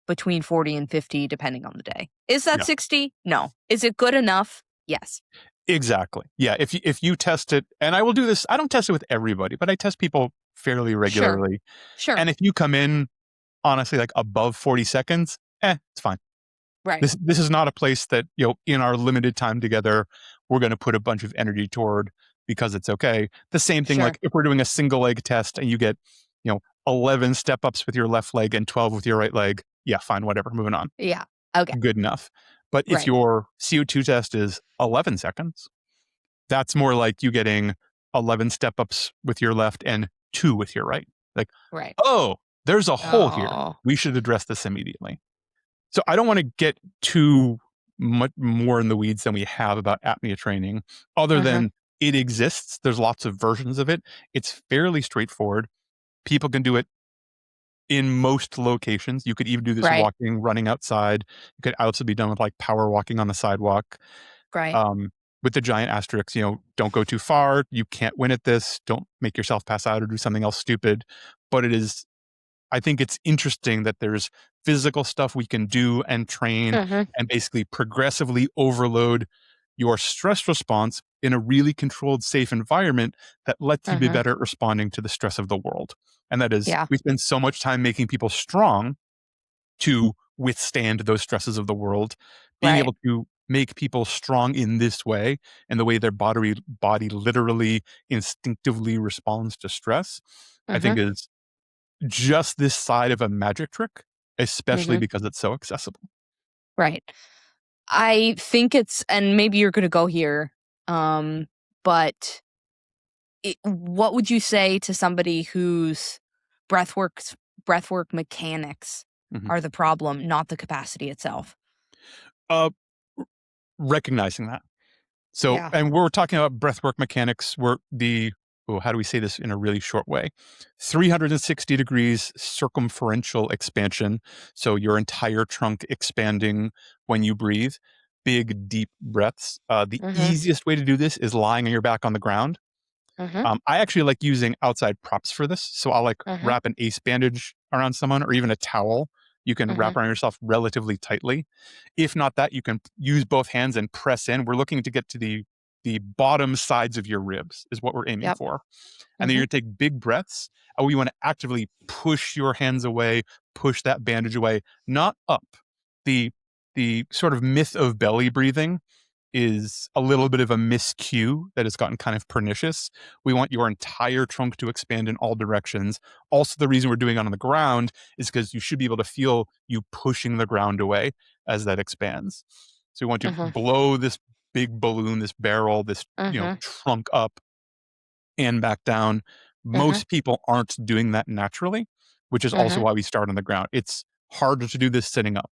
between 40 and 50 depending on the day. Is that 60? No. Is it good enough? Yes. Exactly. Yeah. If you test it, and I will do this, I don't test it with everybody, but I test people fairly regularly. Sure. And if you come in, honestly, above 40 seconds, it's fine. Right. This is not a place that, in our limited time together, we're going to put a bunch of energy toward because it's okay. The same thing, if we're doing a single leg test and you get, 11 step ups with your left leg and 12 with your right leg. Yeah, fine, whatever. Moving on. Yeah. Okay. Good enough. But if your CO2 test is 11 seconds, that's more like you getting 11 step ups with your left and 2 with your right. Oh, there's a hole here. We should address this immediately. So I don't want to get too much more in the weeds than we have about apnea training, other than it exists. There's lots of versions of it. It's fairly straightforward. People can do it in most locations. You could even do this walking, running outside. It could also be done with power walking on the sidewalk. Right. With the giant asterisks, don't go too far. You can't win at this. Don't make yourself pass out or do something else stupid. But I think it's interesting that there's physical stuff we can do and train and basically progressively overload your stress response in a really controlled, safe environment that lets you be better at responding to the stress of the world. And that is, we spend so much time making people strong to withstand those stresses of the world. Being able to make people strong in this way and the way their body literally instinctively responds to stress, I think is just this side of a magic trick, especially because it's so accessible. Right. I think and maybe you're going to go here, but what would you say to somebody whose breathwork mechanics are the problem, not the capacity itself? Recognizing that. So, and we're talking about breathwork mechanics, where how do we say this in a really short way? 360 degrees circumferential expansion. So your entire trunk expanding when you breathe. Big, deep breaths. The easiest way to do this is lying on your back on the ground. I actually like using outside props for this. So I'll wrap an ace bandage around someone, or even a towel. You can wrap around yourself relatively tightly. If not that, you can use both hands and press in. We're looking to get to the the bottom sides of your ribs is what we're aiming for. And then you're going to take big breaths. And you want to actively push your hands away, push that bandage away, not up. The sort of myth of belly breathing is a little bit of a miscue that has gotten kind of pernicious. We want your entire trunk to expand in all directions. Also, the reason we're doing it on the ground is because you should be able to feel you pushing the ground away as that expands. So we want to blow this big balloon, this barrel, this trunk up and back down. Most people aren't doing that naturally, which is also why we start on the ground. It's harder to do this sitting up.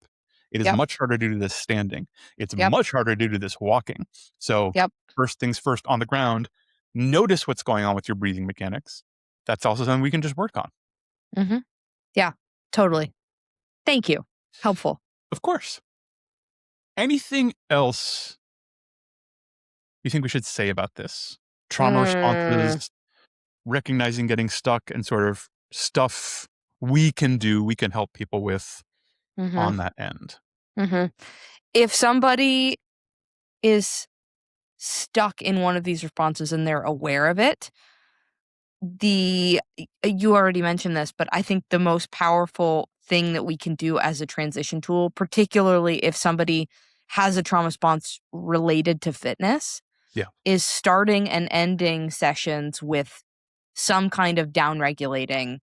It is much harder to do this standing. It's much harder to do this walking. So first things first, on the ground, notice what's going on with your breathing mechanics. That's also something we can just work on. Yeah, totally. Thank you. Helpful. Of course. Anything else you think we should say about this? Trauma responses, recognizing getting stuck, and sort of stuff we can do, we can help people with on that end. If somebody is stuck in one of these responses and they're aware of it, you already mentioned this, but I think the most powerful thing that we can do as a transition tool, particularly if somebody has a trauma response related to fitness, is starting and ending sessions with some kind of down-regulating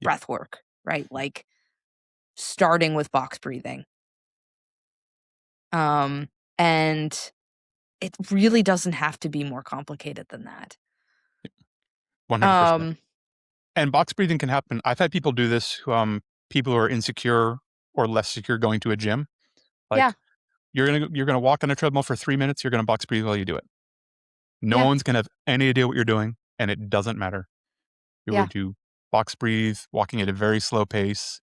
breath work, right? Like starting with box breathing. And it really doesn't have to be more complicated than that. 100%. And box breathing can happen. I've had people do this, people who are insecure or less secure going to a gym. Like, you're gonna walk on a treadmill for 3 minutes, you're gonna box breathe while you do it. No one's gonna have any idea what you're doing, and it doesn't matter. You're going to box breathe, walking at a very slow pace.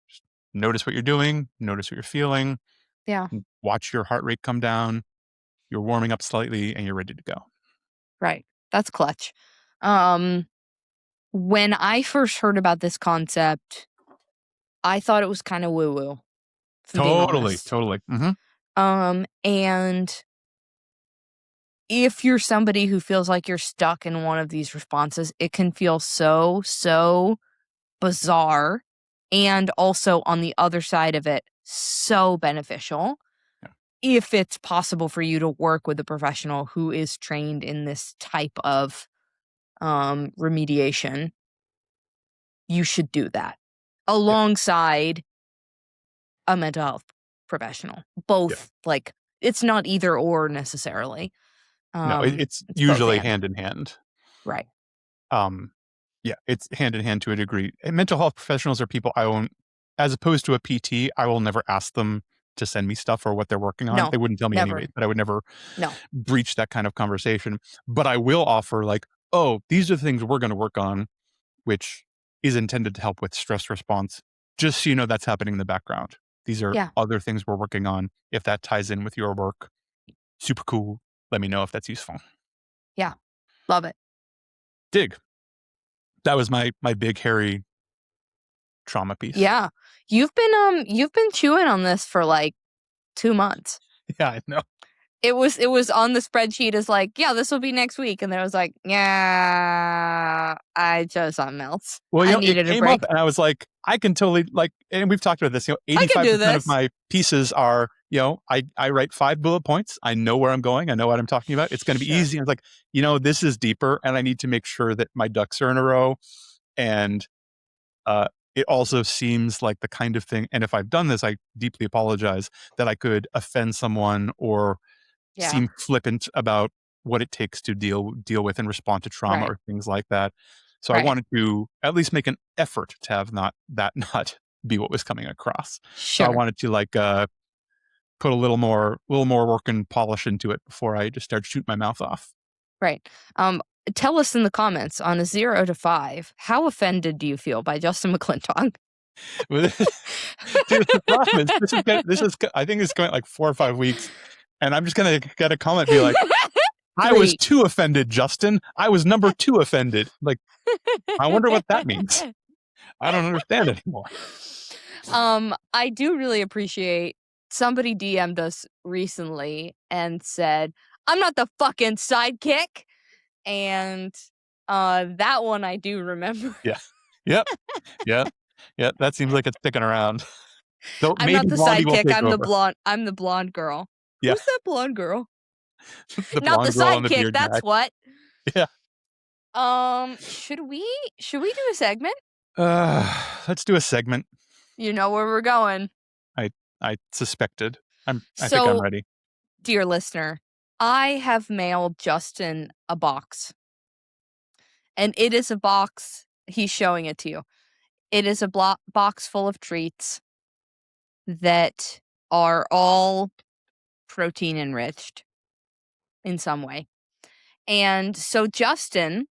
Just notice what you're doing, notice what you're feeling. Watch your heart rate come down. You're warming up slightly, and you're ready to go. Right. That's clutch. When I first heard about this concept, I thought it was kind of woo-woo. Totally. And if you're somebody who feels like you're stuck in one of these responses, it can feel so bizarre, and also on the other side of it, so beneficial. If it's possible for you to work with a professional who is trained in this type of remediation, you should do that alongside a mental health professional. Both, like, it's not either or necessarily. No, it's usually hand in hand. Right. It's hand in hand to a degree. And mental health professionals are people I won't, as opposed to a PT, I will never ask them to send me stuff or what they're working on. They wouldn't tell me anyway, but I would never breach that kind of conversation. But I will offer, like, oh, these are the things we're going to work on, which is intended to help with stress response. Just so you know, that's happening in the background. These are other things we're working on. If that ties in with your work, super cool. Let me know if that's useful. Yeah. Love it. Dig. That was my big hairy trauma piece. Yeah. You've been chewing on this for like 2 months. Yeah, I know. It was on the spreadsheet as like, yeah, this will be next week. And then I was like, yeah, I chose something else. Well, I needed it came a break. up and I was like, I can totally, like, and we've talked about this, 85% of my pieces are, I write 5 bullet points. I know where I'm going. I know what I'm talking about. It's going to be easy. I was like, this is deeper and I need to make sure that my ducks are in a row. And it also seems like the kind of thing, and if I've done this, I deeply apologize, that I could offend someone or seem flippant about what it takes to deal with and respond to trauma or things like that. So I wanted to at least make an effort to have not be what was coming across. So I wanted to put a little more work and polish into it before I just start shooting my mouth off. Right. Tell us in the comments, on a 0 to 5, how offended do you feel by Justin McClintock? Dude, the problem is, this is I think it's going like 4 or 5 weeks, and I'm just gonna get a comment be like, I was too offended, Justin. I was number 2 offended. Like, I wonder what that means. I don't understand anymore. I do really appreciate, somebody DM'd us recently and said, I'm not the fucking sidekick. And that one I do remember. Yeah. Yep. Yep. Yep. That seems like it's sticking around. So I'm maybe not the Blondie will sidekick. take I'm the over. blonde. I'm the blonde girl. Yeah. Who's that blonde girl? The Not the blonde girl on the sidekick. beard That's guy. what. Yeah. Should we do a segment? Let's do a segment. You know where we're going. I suspected. I think I'm ready. Dear listener, I have mailed Justin a box. And it is a box. He's showing it to you. It is a box full of treats that are all protein enriched in some way. And so Justin,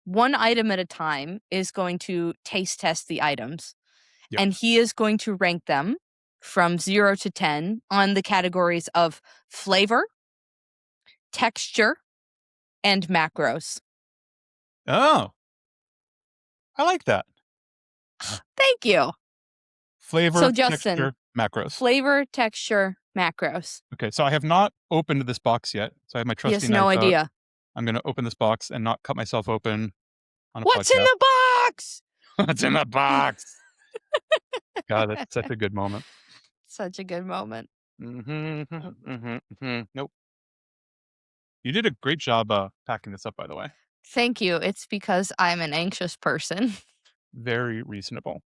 one item at a time, is going to taste test the items. Yep. And he is going to rank them from 0 to 10 on the categories of flavor, texture, and macros. Oh. I like that. Thank you. Flavor, so Justin, texture, macros. Flavor, texture, macros. Okay, so I have not opened this box yet. So I have my trusty He has knife no out. idea. I'm going to open this box and not cut myself open on a What's podcast. in the box? What's in the box? God, that's such a good moment. Such a good moment. Nope. You did a great job packing this up, by the way. Thank you. It's because I'm an anxious person. Very reasonable.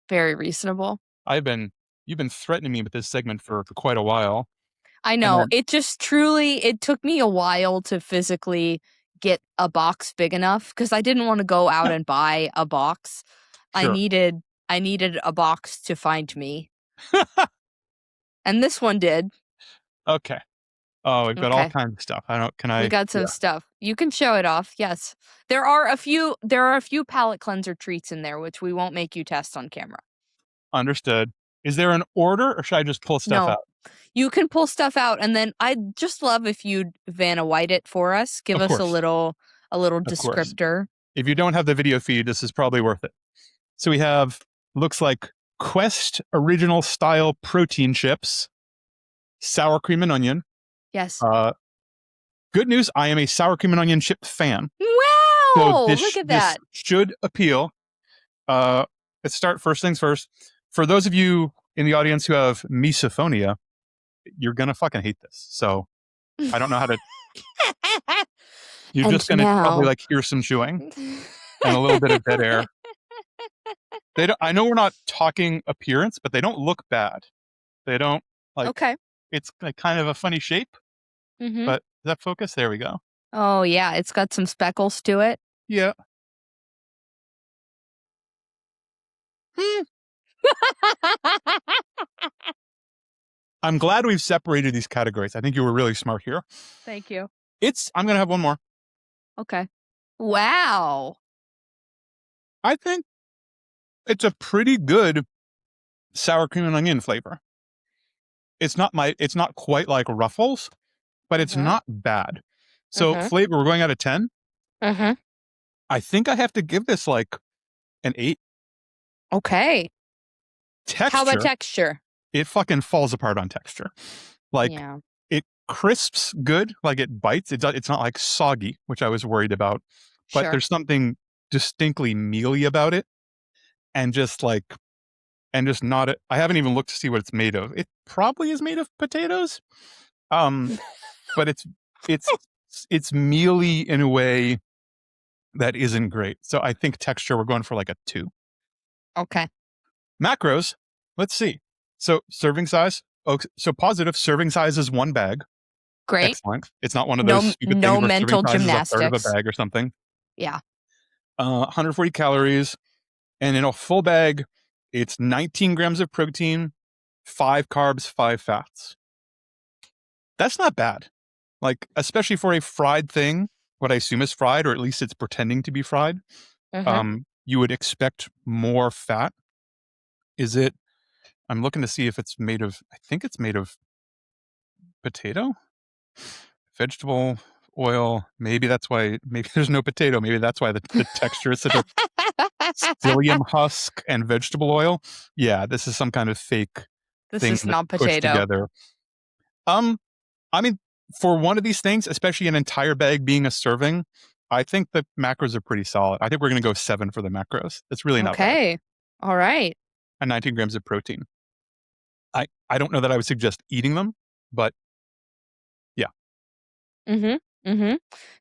Very reasonable. You've been threatening me with this segment for quite a while. I know. It took me a while to physically get a box big enough because I didn't want to go out and buy a box. Sure. I needed a box to find me. And this one did. Okay. Oh, we've got all kinds of stuff. We got some stuff. You can show it off. Yes. There are a few palate cleanser treats in there, which we won't make you test on camera. Understood. Is there an order or should I just pull stuff out? You can pull stuff out, and then I'd just love if you'd Vanna White it for us. Give us a little descriptor. If you don't have the video feed, this is probably worth it. So we have, looks like Quest Original Style Protein Chips, sour cream and onion. Yes. Good news, I am a sour cream and onion chip fan. Wow! So look at that. This should appeal. Let's start first things first. For those of you in the audience who have misophonia, you're going to fucking hate this. So I don't know how to... You're just going to probably hear some chewing and a little bit of dead air. I know we're not talking appearance, but they don't look bad. They don't Okay. It's kind of a funny shape. Mm-hmm. But does that focus? There we go. Oh, yeah. It's got some speckles to it. Yeah. I'm glad we've separated these categories. I think you were really smart here. Thank you. I'm going to have one more. Okay. Wow. I think it's a pretty good sour cream and onion flavor. It's not quite like Ruffles, but it's not bad. So flavor, we're going out of 10. Mm-hmm. I think I have to give this an 8. Okay. Texture. How about texture? It fucking falls apart on texture. It crisps good, it bites. It's not soggy, which I was worried about. But there's something distinctly mealy about it. And just not it. I haven't even looked to see what it's made of. It probably is made of potatoes. But it's mealy in a way that isn't great. So I think texture, we're going for a 2. Okay. Macros, let's see. So serving size. Oh, so positive, serving size is 1 bag. Great. Excellent. It's not one of those stupid things where mental serving size gymnastics. is a third of a bag or something. Yeah. 140 calories. And in a full bag, it's 19 grams of protein, 5 carbs, 5 fats. That's not bad. Especially for a fried thing, what I assume is fried, or at least it's pretending to be fried. You would expect more fat. I'm looking to see if it's made of, I think it's made of potato, vegetable oil. Maybe there's no potato. Maybe that's why the texture is such a psyllium husk and vegetable oil. Yeah, this is some kind of fake This thing is not pushed potato. together. I mean, for one of these things, especially an entire bag being a serving, I think the macros are pretty solid. I think we're going to go 7 for the macros. It's really not bad. Okay. All right. And 19 grams of protein. I don't know that I would suggest eating them, but yeah.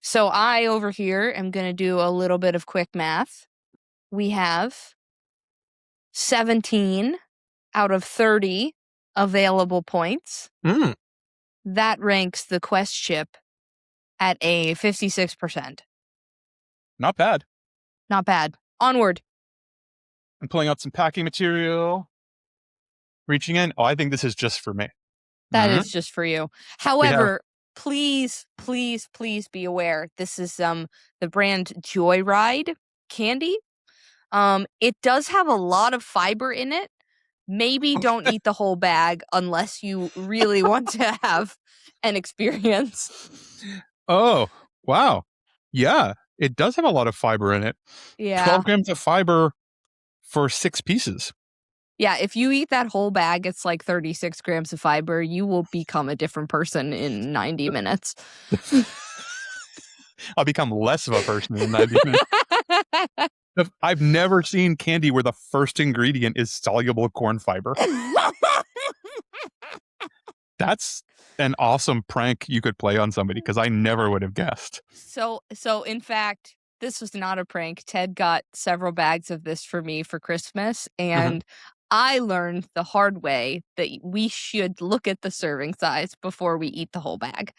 So I over here am going to do a little bit of quick math. We have 17 out of 30 available points. That ranks the Quest chip at a 56%. Not bad. Not bad. Onward. I'm pulling out some packing material. Reaching in. Oh, I think this is just for me. That is just for you. However, please be aware. This is the brand Joyride candy. It does have a lot of fiber in it. Maybe don't eat the whole bag unless you really want to have an experience. Oh, wow. Yeah, it does have a lot of fiber in it. Yeah. 12 grams of fiber for 6 pieces. Yeah, if you eat that whole bag, it's like 36 grams of fiber. You will become a different person in 90 minutes. I'll become less of a person in 90 minutes. I've never seen candy where the first ingredient is soluble corn fiber. That's an awesome prank you could play on somebody because I never would have guessed. So in fact, this was not a prank. Ted got several bags of this for me for Christmas, and I learned the hard way that we should look at the serving size before we eat the whole bag.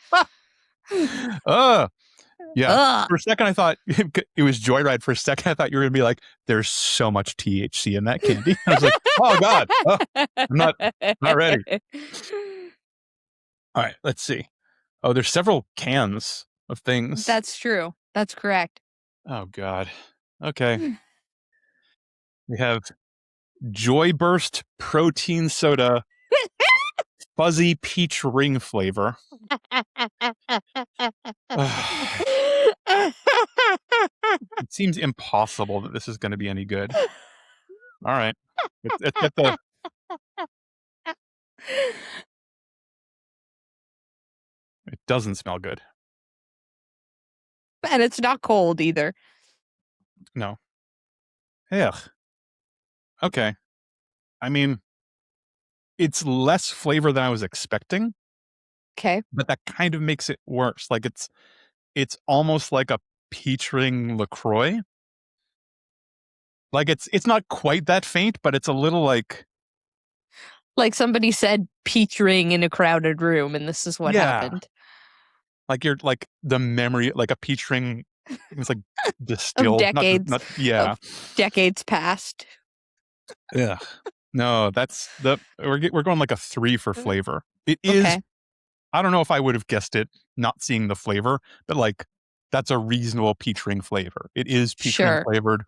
Yeah. For a second, I thought it was Joyride. For a second, I thought you were going to be like, there's so much THC in that candy. I was like, oh, God. I'm not ready. All right, let's see. Oh, there's several cans of things. That's true. That's correct. Oh, God. Okay. We have Joy Burst Protein Soda Fuzzy Peach Ring flavor. It seems impossible that this is going to be any good. All right. Let's get the... It doesn't smell good. And it's not cold either. No. Ugh. Okay. I mean, it's less flavor than I was expecting. Okay. But that kind of makes it worse. Like it's almost like a peach ring LaCroix. Like it's not quite that faint, but it's a little like somebody said peach ring in a crowded room, and this is what happened. Like you're like the memory, like a peach ring. It's like distilled. Of decades. Of decades past. Yeah. No, that's we're going like a 3 for flavor. It is. Okay. I don't know if I would have guessed it not seeing the flavor, but like that's a reasonable peach ring flavor. It is peach ring flavored.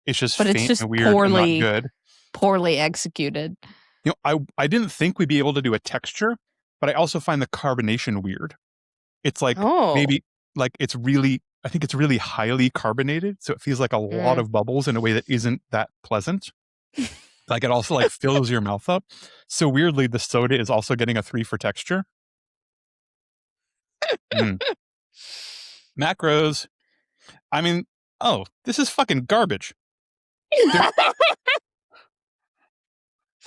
It's just faint and weird and not good. Poorly executed. You know, I didn't think we'd be able to do a texture, but I also find the carbonation weird. It's like maybe like I think it's really highly carbonated, so it feels like a lot of bubbles in a way that isn't that pleasant. Like it also like fills your mouth up. So weirdly, the soda is also getting a 3 for texture. Macros. I mean, this is fucking garbage.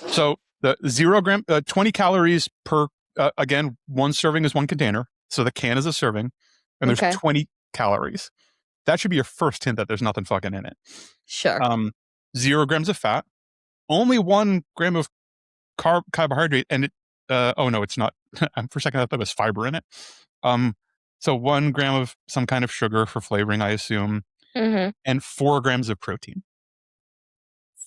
So the 0 gram, 20 calories per, again, one serving is one container. So the can is a serving and there's 20 calories. That should be your first hint that there's nothing fucking in it. Sure. 0 grams of fat, only 1 gram of carbohydrate. And no, it's not. For a second, I thought there was fiber in it. So 1 gram of some kind of sugar for flavoring, I assume, and 4 grams of protein.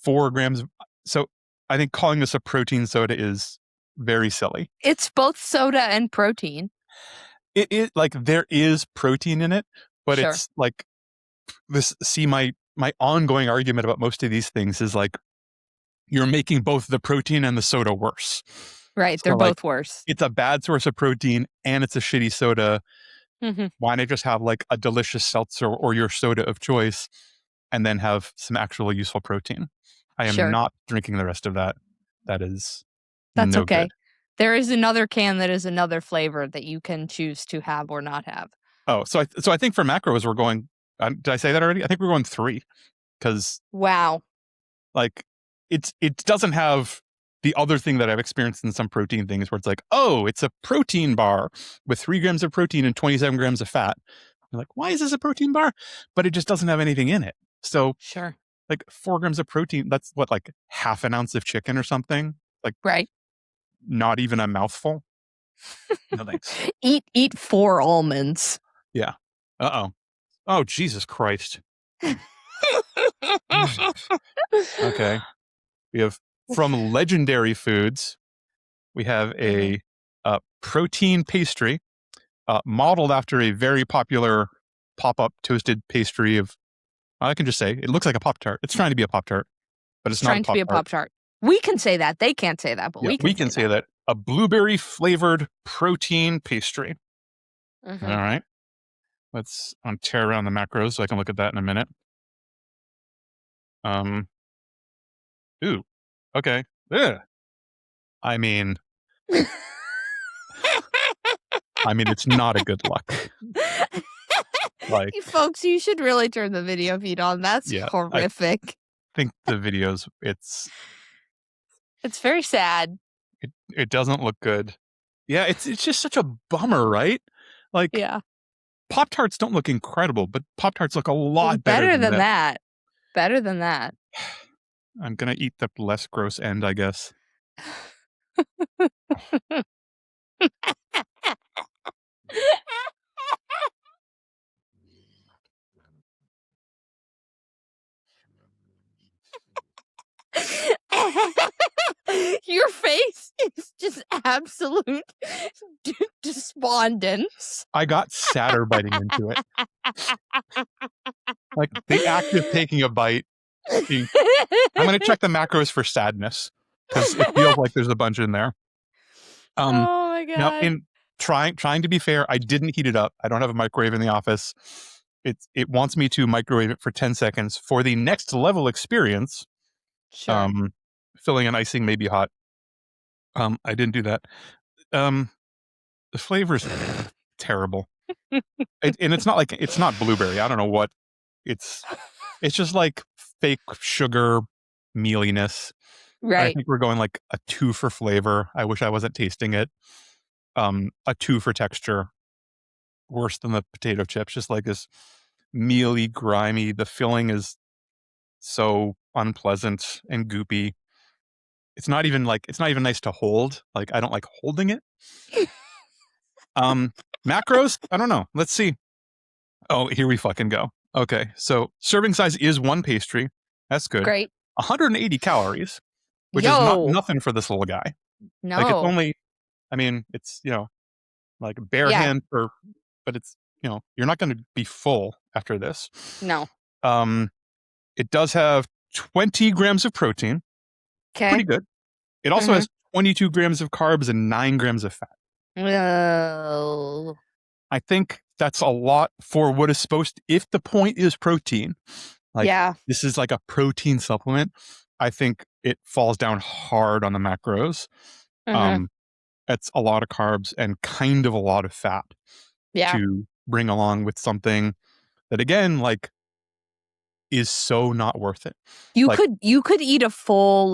4 grams. So I think calling this a protein soda is very silly. It's both soda and protein. It is like there is protein in it, but it's like this. See, my ongoing argument about most of these things is like you're making both the protein and the soda worse. Right, they're both worse. It's a bad source of protein and it's a shitty soda. Why not just have like a delicious seltzer or your soda of choice and then have some actual useful protein? I am not drinking the rest of that. That's no okay. good. There is another can that is another flavor that you can choose to have or not have. Oh, so I think for macros we're going. Did I say that already? I think we're going 3 because wow, like it doesn't have the other thing that I've experienced in some protein things where it's like, oh, it's a protein bar with 3 grams of protein and 27 grams of fat. I'm like, why is this a protein bar? But it just doesn't have anything in it. So sure, like 4 grams of protein, that's what, like half an ounce of chicken or something? Like right. not even a mouthful. No thanks. Eat 4 almonds. Yeah. Uh-oh. Oh, Jesus Christ. Okay. We have from Legendary Foods, we have a protein pastry modeled after a very popular pop-up toasted pastry of, I can just say, it looks like a Pop-Tart. It's trying to be a Pop-Tart, but it's not trying to be a Pop-Tart. We can say that. They can't say that, but yeah, we can say that. A blueberry flavored protein pastry. Mm-hmm. All right. Let's tear around the macros so I can look at that in a minute. Ooh. Okay. Ugh. I mean, it's not a good look. Like, you folks, you should really turn the video feed on. That's horrific. I think the videos, it's very sad. It doesn't look good. Yeah, it's just such a bummer, right? Like, yeah. Pop-Tarts don't look incredible, but Pop-Tarts look a lot better than that. Better than that. I'm gonna eat the less gross end, I guess. Your face is just absolute despondence. I got sadder biting into it. Like the act of taking a bite. I'm going to check the macros for sadness because it feels like there's a bunch in there. Oh my god! Now, in trying to be fair, I didn't heat it up. I don't have a microwave in the office. It wants me to microwave it for 10 seconds for the next level experience. Sure. Filling and icing may be hot. I didn't do that. The flavor's terrible. And it's not like, it's not blueberry. I don't know what it's just like fake sugar mealiness. Right. I think we're going like a 2 for flavor. I wish I wasn't tasting it. A 2 for texture. Worse than the potato chips, just like this mealy, grimy. The filling is so unpleasant and goopy. It's not even nice to hold. Like, I don't like holding it. Macros, I don't know. Let's see. Oh, here we fucking go. Okay, so serving size is 1 pastry. That's good. Great. 180 calories, which is not nothing for this little guy. No. Like, it's only, it's, like a bare hand but it's, you're not going to be full after this. No. It does have 20 grams of protein. Okay. Pretty good. It also has 22 grams of carbs and 9 grams of fat. Oh. I think that's a lot for what is supposed, if the point is protein. Like, this is like a protein supplement. I think it falls down hard on the macros. It's a lot of carbs and kind of a lot of fat to bring along with something that, again, like, is so not worth it. You could eat a full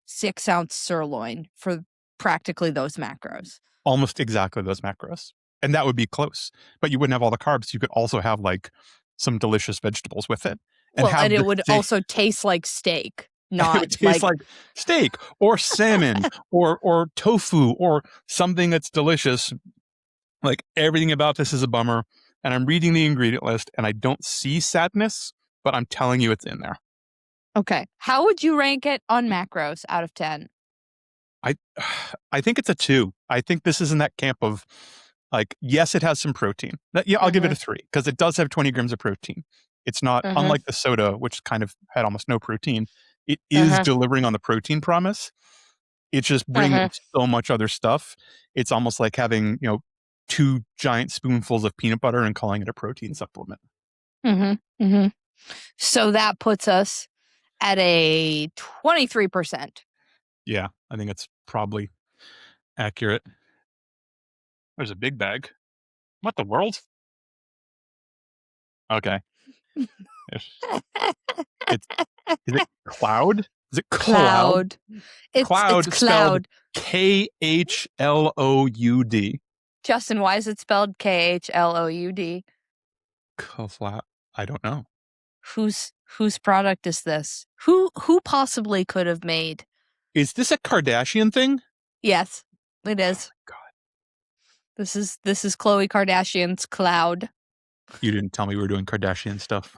6-ounce sirloin for practically those macros. Almost exactly those macros. And that would be close. But you wouldn't have all the carbs. You could also have like some delicious vegetables with it. And it would also taste like steak. Not it would taste like steak or salmon or tofu or something that's delicious. Like, everything about this is a bummer. And I'm reading the ingredient list and I don't see sadness, but I'm telling you it's in there. Okay. How would you rank it on macros out of 10? I think it's a 2. I think this is in that camp of, like, yes, it has some protein. I'll give it a 3 because it does have 20 grams of protein. It's not unlike the soda, which kind of had almost no protein. It is delivering on the protein promise. It's just bringing so much other stuff. It's almost like having, 2 giant spoonfuls of peanut butter and calling it a protein supplement. So that puts us at a 23%. Yeah, I think it's probably Accurate. There's a big bag. What the world? Okay. Is it cloud? Is it cloud? Cloud. It's Cloud spelled cloud. Khloud. Justin, why is it spelled Khloud? Cloud. I don't know. Whose product is this? Who possibly could have made? Is this a Kardashian thing? Yes, it is. God. This is Khloe Kardashian's Cloud. You didn't tell me we were doing Kardashian stuff.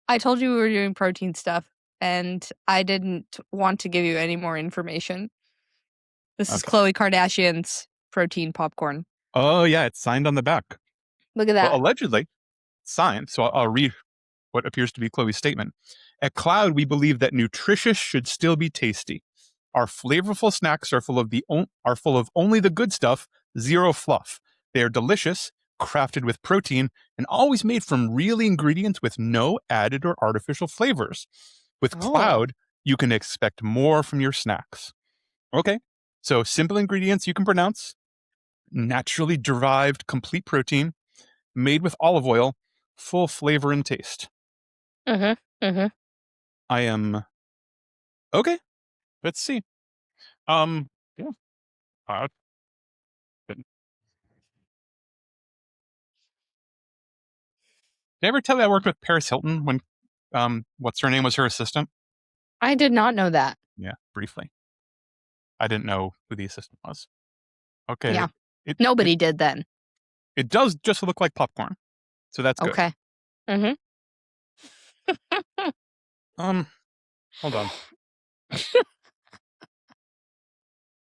I told you we were doing protein stuff, and I didn't want to give you any more information. This is Khloe Kardashian's protein popcorn. Oh, yeah, it's signed on the back. Look at that. Well, allegedly signed. So I'll read what appears to be Chloe's statement. At Cloud, we believe that nutritious should still be tasty. Our flavorful snacks are full of only the good stuff, zero fluff. They are delicious, crafted with protein, and always made from real ingredients with no added or artificial flavors. With Cloud, you can expect more from your snacks. Okay, so simple ingredients you can pronounce, naturally derived complete protein, made with olive oil, full flavor and taste. I am okay. Let's see. Yeah. Did I ever tell you I worked with Paris Hilton when what's her name was her assistant? I did not know that. Yeah, briefly. I didn't know who the assistant was. Okay. Yeah. Nobody did then. It does just look like popcorn. So that's good. Okay. Hold on.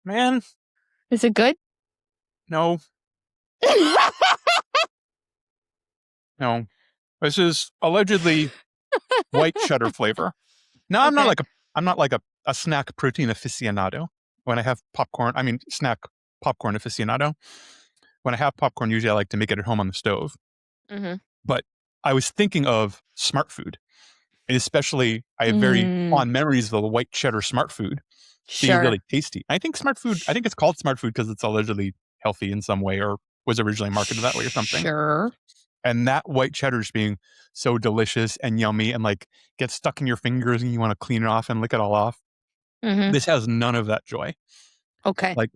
Man. Is it good? No. No. This is allegedly white cheddar flavor. Now, I'm not like a snack protein aficionado. When I have popcorn, snack popcorn aficionado. When I have popcorn, usually I like to make it at home on the stove. But I was thinking of Smart Food. And especially, I have very fond memories of the white cheddar Smart Food being really tasty. I think Smart Food, I think it's called Smart Food because it's allegedly healthy in some way or was originally marketed that way or something. Sure. And that white cheddar is being so delicious and yummy and like gets stuck in your fingers and you want to clean it off and lick it all off. This has none of that joy. Okay. Like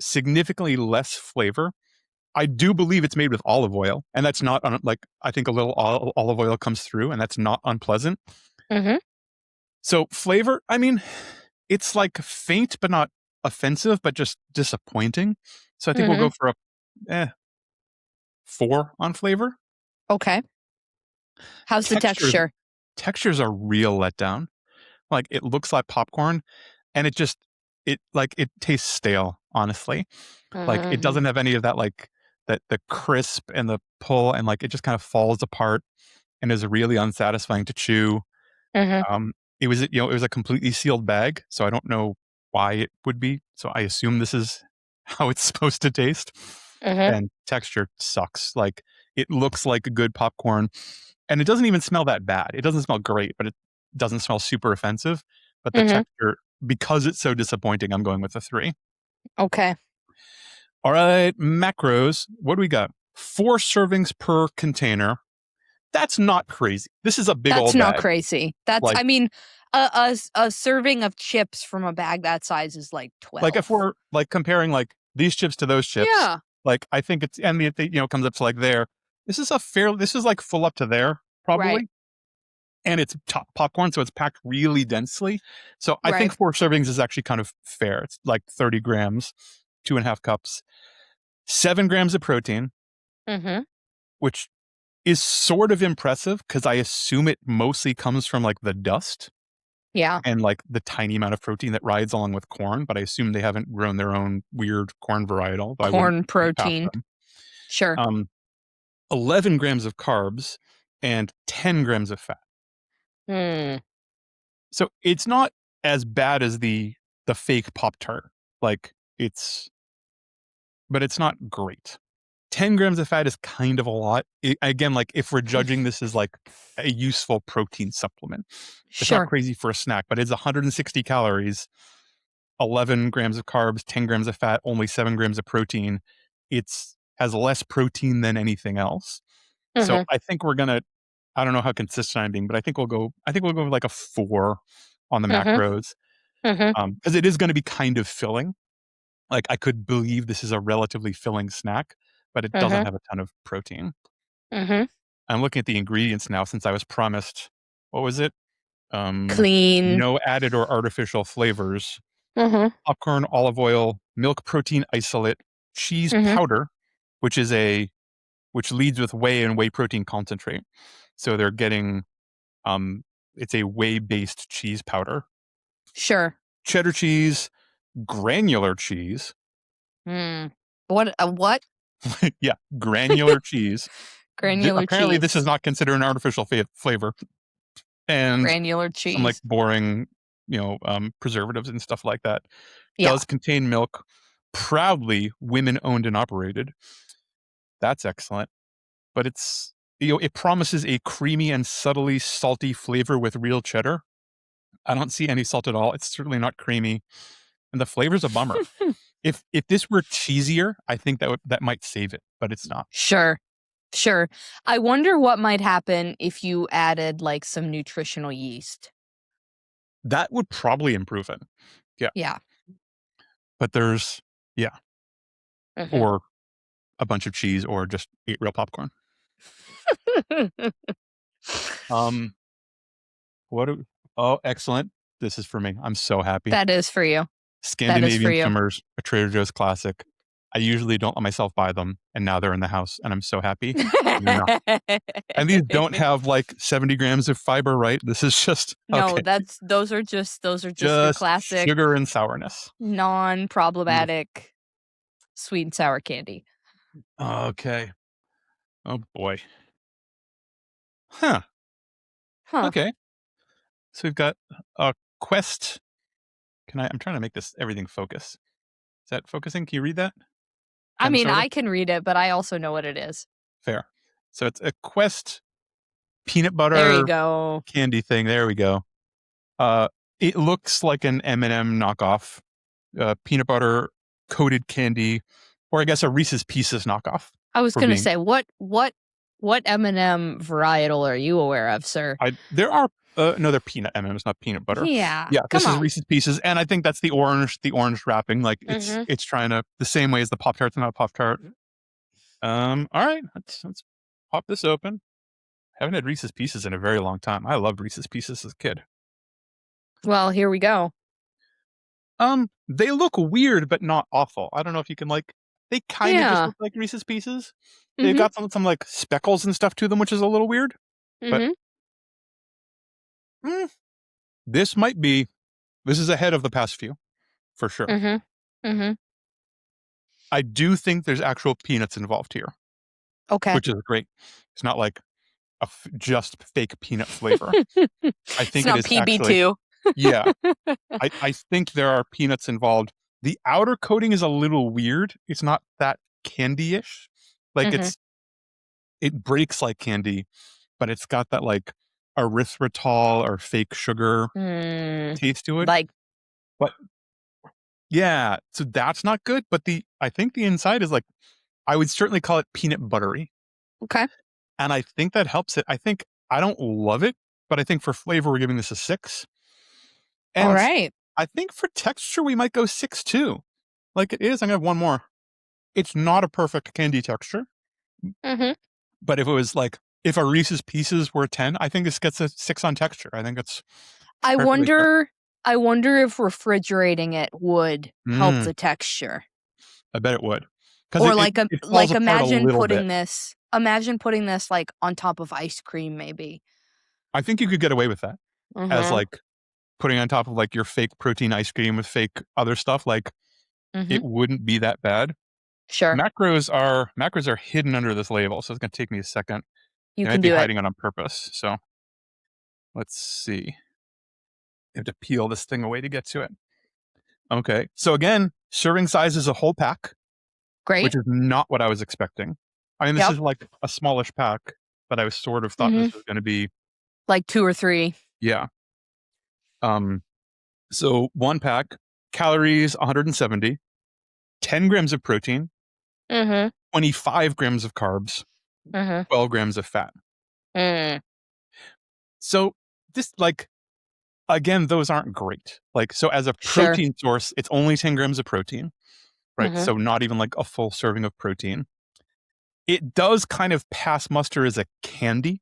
significantly less flavor. I do believe it's made with olive oil, and that's not I think a little olive oil comes through, and that's not unpleasant. So flavor, it's like faint but not offensive, but just disappointing. So I think we'll go for a 4 on flavor. Okay. How's the texture? Textures are real letdown. Like it looks like popcorn, and it tastes stale. Honestly, like it doesn't have any of that the crisp and the pull, and like it just kind of falls apart and is really unsatisfying to chew. It was a completely sealed bag, so I don't know why it would be. So I assume this is how it's supposed to taste. And texture sucks. Like it looks like a good popcorn, and it doesn't even smell that bad. It doesn't smell great, but it doesn't smell super offensive. But the texture, because it's so disappointing, I'm going with a 3. Okay. All right, macros. What do we got? 4 servings per container. That's not crazy. This is a big old bag. That's not crazy. That's a serving of chips from a bag that size is like 12. Like if we're like comparing like these chips to those chips. Yeah. Like I think it's comes up to like there. This is like full up to there probably. Right. And it's top popcorn, so it's packed really densely. So I think 4 servings is actually kind of fair. It's like 30 grams, 2.5 cups, 7 grams of protein, which is sort of impressive because I assume it mostly comes from like the dust. Yeah. And like the tiny amount of protein that rides along with corn, but I assume they haven't grown their own weird corn varietal. Corn protein. Sure. 11 grams of carbs and 10 grams of fat. So it's not as bad as the fake Pop-Tart. Like but it's not great. 10 grams of fat is kind of a lot. Again, like if we're judging this as like a useful protein supplement, it's not crazy for a snack, but it's 160 calories. 11 grams of carbs, 10 grams of fat, only 7 grams of protein. It's has less protein than anything else. So I think we're gonna. I don't know how consistent I'm being, but I think we'll go with like a 4 on the macros, because it is going to be kind of filling. Like I could believe this is a relatively filling snack, but it doesn't have a ton of protein. I'm looking at the ingredients now since I was promised. What was it? Clean. No added or artificial flavors. Popcorn, olive oil, milk protein isolate, cheese powder, which leads with whey and whey protein concentrate. So they're getting it's a whey-based cheese powder. Sure. Cheddar cheese, granular cheese. What? What? Yeah, granular cheese. Granular Apparently, cheese. this is not considered an artificial flavor. And granular cheese. Some like boring, preservatives and stuff like that. Does contain milk. Proudly women owned and operated. That's excellent. But it's it promises a creamy and subtly salty flavor with real cheddar. I don't see any salt at all. It's certainly not creamy, and the flavor's a bummer. If this were cheesier, I think that might save it, but it's not. Sure. I wonder what might happen if you added like some nutritional yeast. That would probably improve it. Yeah. But there's or a bunch of cheese, or just eat real popcorn. Excellent. This is for me. I'm so happy. That is for you. Scandinavian Summers, a Trader Joe's classic. I usually don't let myself buy them, and now they're in the house, and I'm so happy. And these don't have like 70 grams of fiber, right? This is just those are just your classic sugar and sourness, non-problematic sweet and sour candy. Okay. Oh boy. Huh. Okay. So we've got a Quest. I'm trying to make everything focus. Is that focusing? Can you read that? I mean, I can read it, but I also know what it is. Fair. So it's a Quest peanut butter there you go. Candy thing. There we go. It looks like an M&M knockoff, peanut butter coated candy, or I guess a Reese's Pieces knockoff. I was going to say, what M&M varietal are you aware of, sir? There are no, they're peanut M&Ms, not peanut butter. Yeah. This is Reese's Pieces, and I think that's the orange wrapping. Like it's trying to the same way as the Pop-Tart's not a Pop-Tart. All right, let's pop this open. Haven't had Reese's Pieces in a very long time. I loved Reese's Pieces as a kid. Well, here we go. They look weird, but not awful. I don't know if you can they kind of just look like Reese's Pieces. They've got some like speckles and stuff to them, which is a little weird. But this is ahead of the past few, for sure. I do think there's actual peanuts involved here. Okay. Which is great. It's not like just fake peanut flavor. I think it's not PB2. Yeah. I think there are peanuts involved. The outer coating is a little weird. It's not that candy-ish. Like it breaks like candy, but it's got that like erythritol or fake sugar taste to it. But yeah, so that's not good. But I think the inside is I would certainly call it peanut buttery. Okay. And I think that helps it. I don't love it, but I think for flavor, we're giving this a 6. And all right. I think for texture, we might go 6 too. Like it is. I'm going to have one more. It's not a perfect candy texture. But if it was if a Reese's Pieces were a 10, I think this gets a 6 on texture. I think it's. I wonder if refrigerating it would help the texture. I bet it would. Or imagine putting this on top of ice cream, maybe. I think you could get away with that as putting on top of your fake protein ice cream with fake other stuff. It wouldn't be that bad. Sure. Macros are hidden under this label, so it's going to take me a second. You can do it. Hiding it on purpose. So let's see. You have to peel this thing away to get to it. Okay. So again, serving size is a whole pack. Great. Which is not what I was expecting. I mean, this is a smallish pack, but I was sort of thought this was going to be 2 or 3. Yeah. So one pack, calories 170, 10 grams of protein, 25 grams of carbs, 12 grams of fat. So this, like, again, those aren't great. Like, so as a protein source, it's only 10 grams of protein, right? So not even like a full serving of protein. It does kind of pass muster as a candy.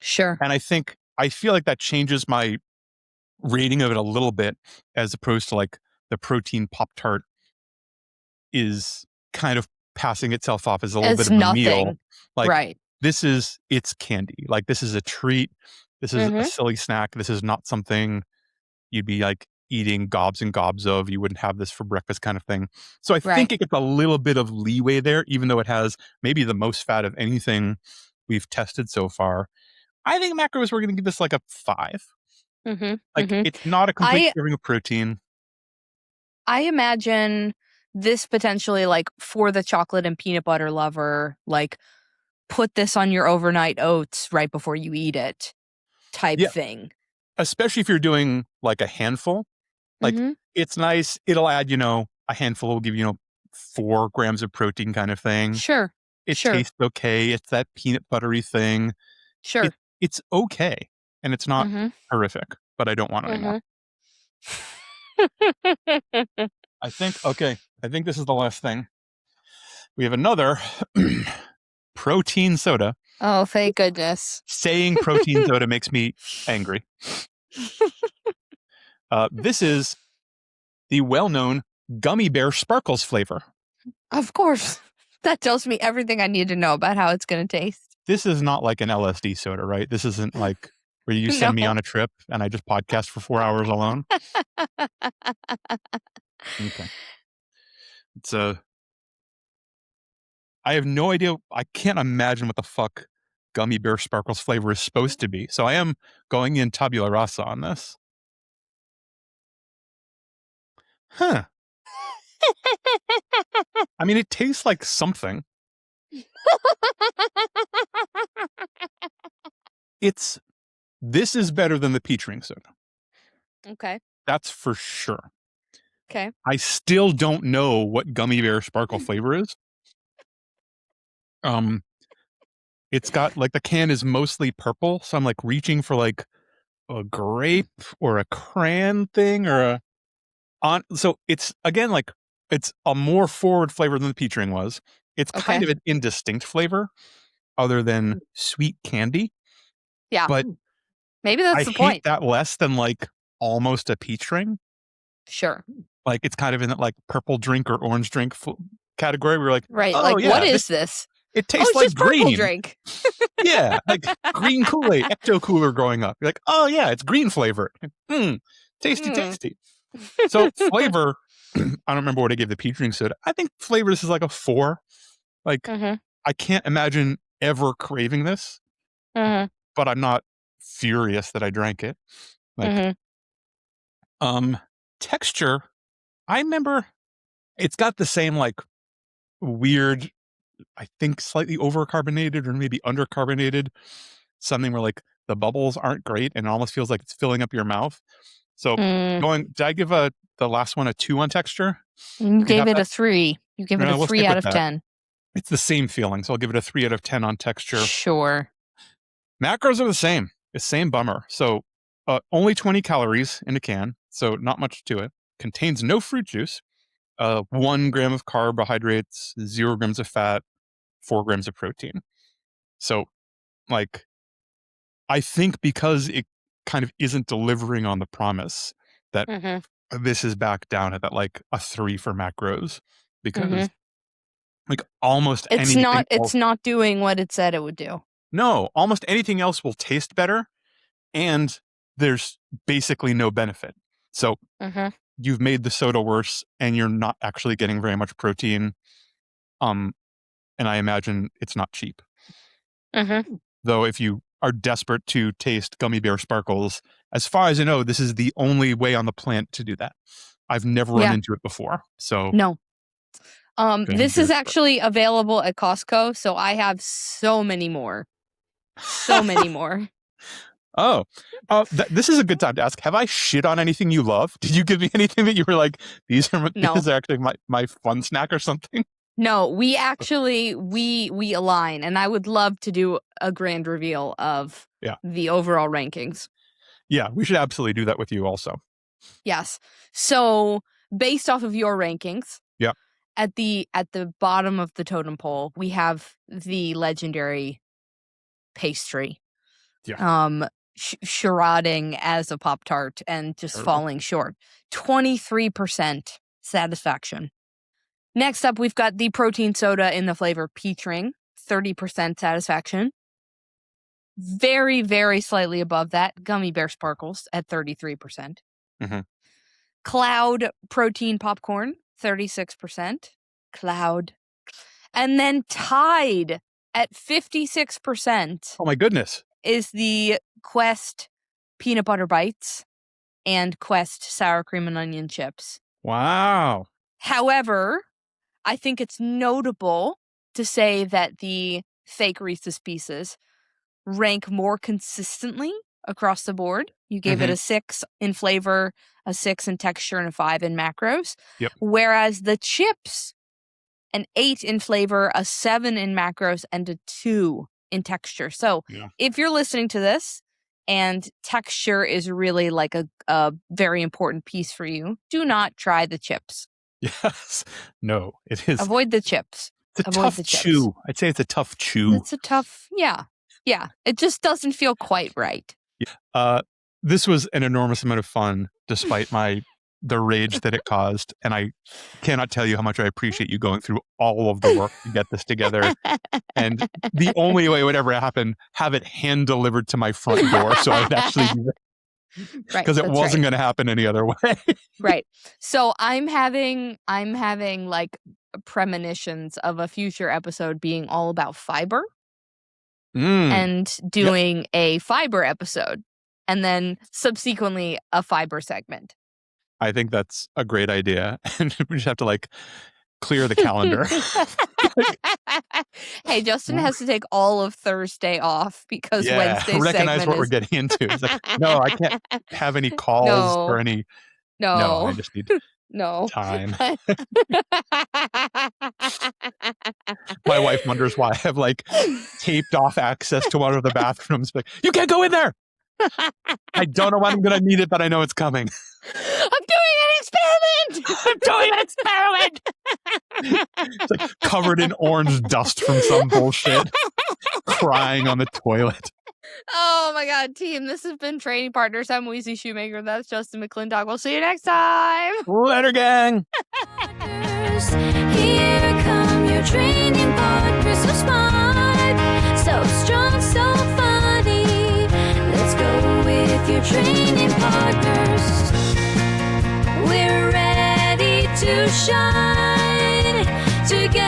Sure. And I feel like that changes my rating of it a little bit, as opposed to like the protein Pop-Tart is kind of passing itself off as a little bit of a meal. Like, right. it's candy. Like, this is a treat. This is a silly snack. This is not something you'd be like eating gobs and gobs of. You wouldn't have this for breakfast kind of thing. So I think it gets a little bit of leeway there, even though it has maybe the most fat of anything we've tested so far. I think macros, we're going to give this like a 5. It's not a complete serving of protein. I imagine this potentially, like, for the chocolate and peanut butter lover, like, put this on your overnight oats right before you eat it type thing. Especially if you're doing like a handful. Like, it's nice. It'll add, a handful will give you, 4 grams of protein kind of thing. Sure. It tastes okay. It's that peanut buttery thing. Sure. It's okay. And it's not horrific, but I don't want it anymore. I think this is the last thing. We have another protein soda. Oh, thank goodness. Saying protein soda makes me angry. This is the well-known Gummy Bear Sparkles flavor. Of course. That tells me everything I need to know about how it's going to taste. This is not like an LSD soda, right? This isn't like where you send me on a trip and I just podcast for 4 hours alone. Okay. It's I have no idea. I can't imagine what the fuck Gummy Bear Sparkles flavor is supposed to be. So I am going in tabula rasa on this. Huh. I mean, it tastes like something. This is better than the peach ring soda. Okay. That's for sure. Okay. I still don't know what Gummy Bear Sparkle flavor is. It's got like the can is mostly purple, so I'm like reaching for like a grape or a cran thing or so it's again like it's a more forward flavor than the peach ring was. It's kind of an indistinct flavor other than sweet candy. Yeah. But maybe that's the point. I hate that less than like almost a peach ring. Sure. Like, it's kind of in that like purple drink or orange drink category. We're like, right. Oh, like, yeah, what is this? It tastes like just green. Purple drink. Yeah, like green Kool-Aid, Ecto Cooler growing up. You're like, oh yeah, it's green flavor. Tasty. So flavor, I don't remember what I gave the peach ring soda. I think flavor, this is like a 4. Like, I can't imagine ever craving this, but I'm not furious that I drank it. Like, texture, I remember it's got the same like weird, I think slightly overcarbonated or maybe undercarbonated, something where like the bubbles aren't great and it almost feels like it's filling up your mouth. So did I give the last one a 2 on texture? You gave it a 3. You gave it a 3 out of 10. It's the same feeling, so I'll give it a 3 out of 10 on texture. Sure. Macros are the same bummer. So only 20 calories in a can, so not much to it. Contains no fruit juice. 1 gram of carbohydrates, 0 grams of fat, 4 grams of protein. So, like, I think because it kind of isn't delivering on the promise that this is back down at that, like, a 3 for macros. Because, like, almost anything it's not doing what it said it would do. No, almost anything else will taste better, and there's basically no benefit. So, you've made the soda worse and you're not actually getting very much protein. And I imagine it's not cheap. Though if you are desperate to taste Gummy Bear Sparkles, as far as I know, this is the only way on the planet to do that. I've never run into it before. So no. This is actually available at Costco, so I have so many more. So many more. Oh, this is a good time to ask. Have I shit on anything you love? Did you give me anything that you were like, these are actually my fun snack or something? No, we actually, we align, and I would love to do a grand reveal of the overall rankings. Yeah, we should absolutely do that with you also. Yes. So based off of your rankings, at the bottom of the totem pole, we have the legendary pastry. Yeah. Charading as a Pop-Tart and just falling short. 23% satisfaction. Next up, we've got the protein soda in the flavor peach ring. 30% satisfaction. Very, very slightly above that, Gummy Bear Sparkles at 33%. Mm-hmm. Cloud protein popcorn, 36%. Cloud. And then tied at 56%. Oh my goodness. Is the Quest peanut butter bites and Quest sour cream and onion chips. Wow. However, I think it's notable to say that the fake Reese's Pieces rank more consistently across the board. You gave it a 6 in flavor, a 6 in texture, and a 5 in macros. Yep. Whereas the chips, an 8 in flavor, a 7 in macros, and a 2 in texture. So if you're listening to this and texture is really like a very important piece for you, do not try the chips. Yes. No, it is. Avoid the chips. It's a tough chew. I'd say it's a tough chew. It's a tough, yeah. It just doesn't feel quite right. This was an enormous amount of fun, despite the rage that it caused. And I cannot tell you how much I appreciate you going through all of the work to get this together. And the only way it would ever happen, have it hand delivered to my front door. So I'd actually do that. Because it wasn't going to happen any other way. Right. So I'm having like premonitions of a future episode being all about fiber and doing a fiber episode and then subsequently a fiber segment. I think that's a great idea. And we just have to clear the calendar. Hey, Justin has to take all of Thursday off because Wednesday recognize what we're getting into. It's like, no, I can't have any calls or any. No, I just need time. My wife wonders why I have taped off access to one of the bathrooms. Like, you can't go in there. I don't know when I'm going to need it, but I know it's coming. I'm doing an experiment. It's like covered in orange dust from some bullshit. Crying on the toilet. Oh my God, team. This has been Training Partners. I'm Weezy Shoemaker. That's Justin McClintock. We'll see you next time. Later, gang. Here come your training partners. So smart, so strong, so funny. Let's go with your training partners. We're ready to shine together.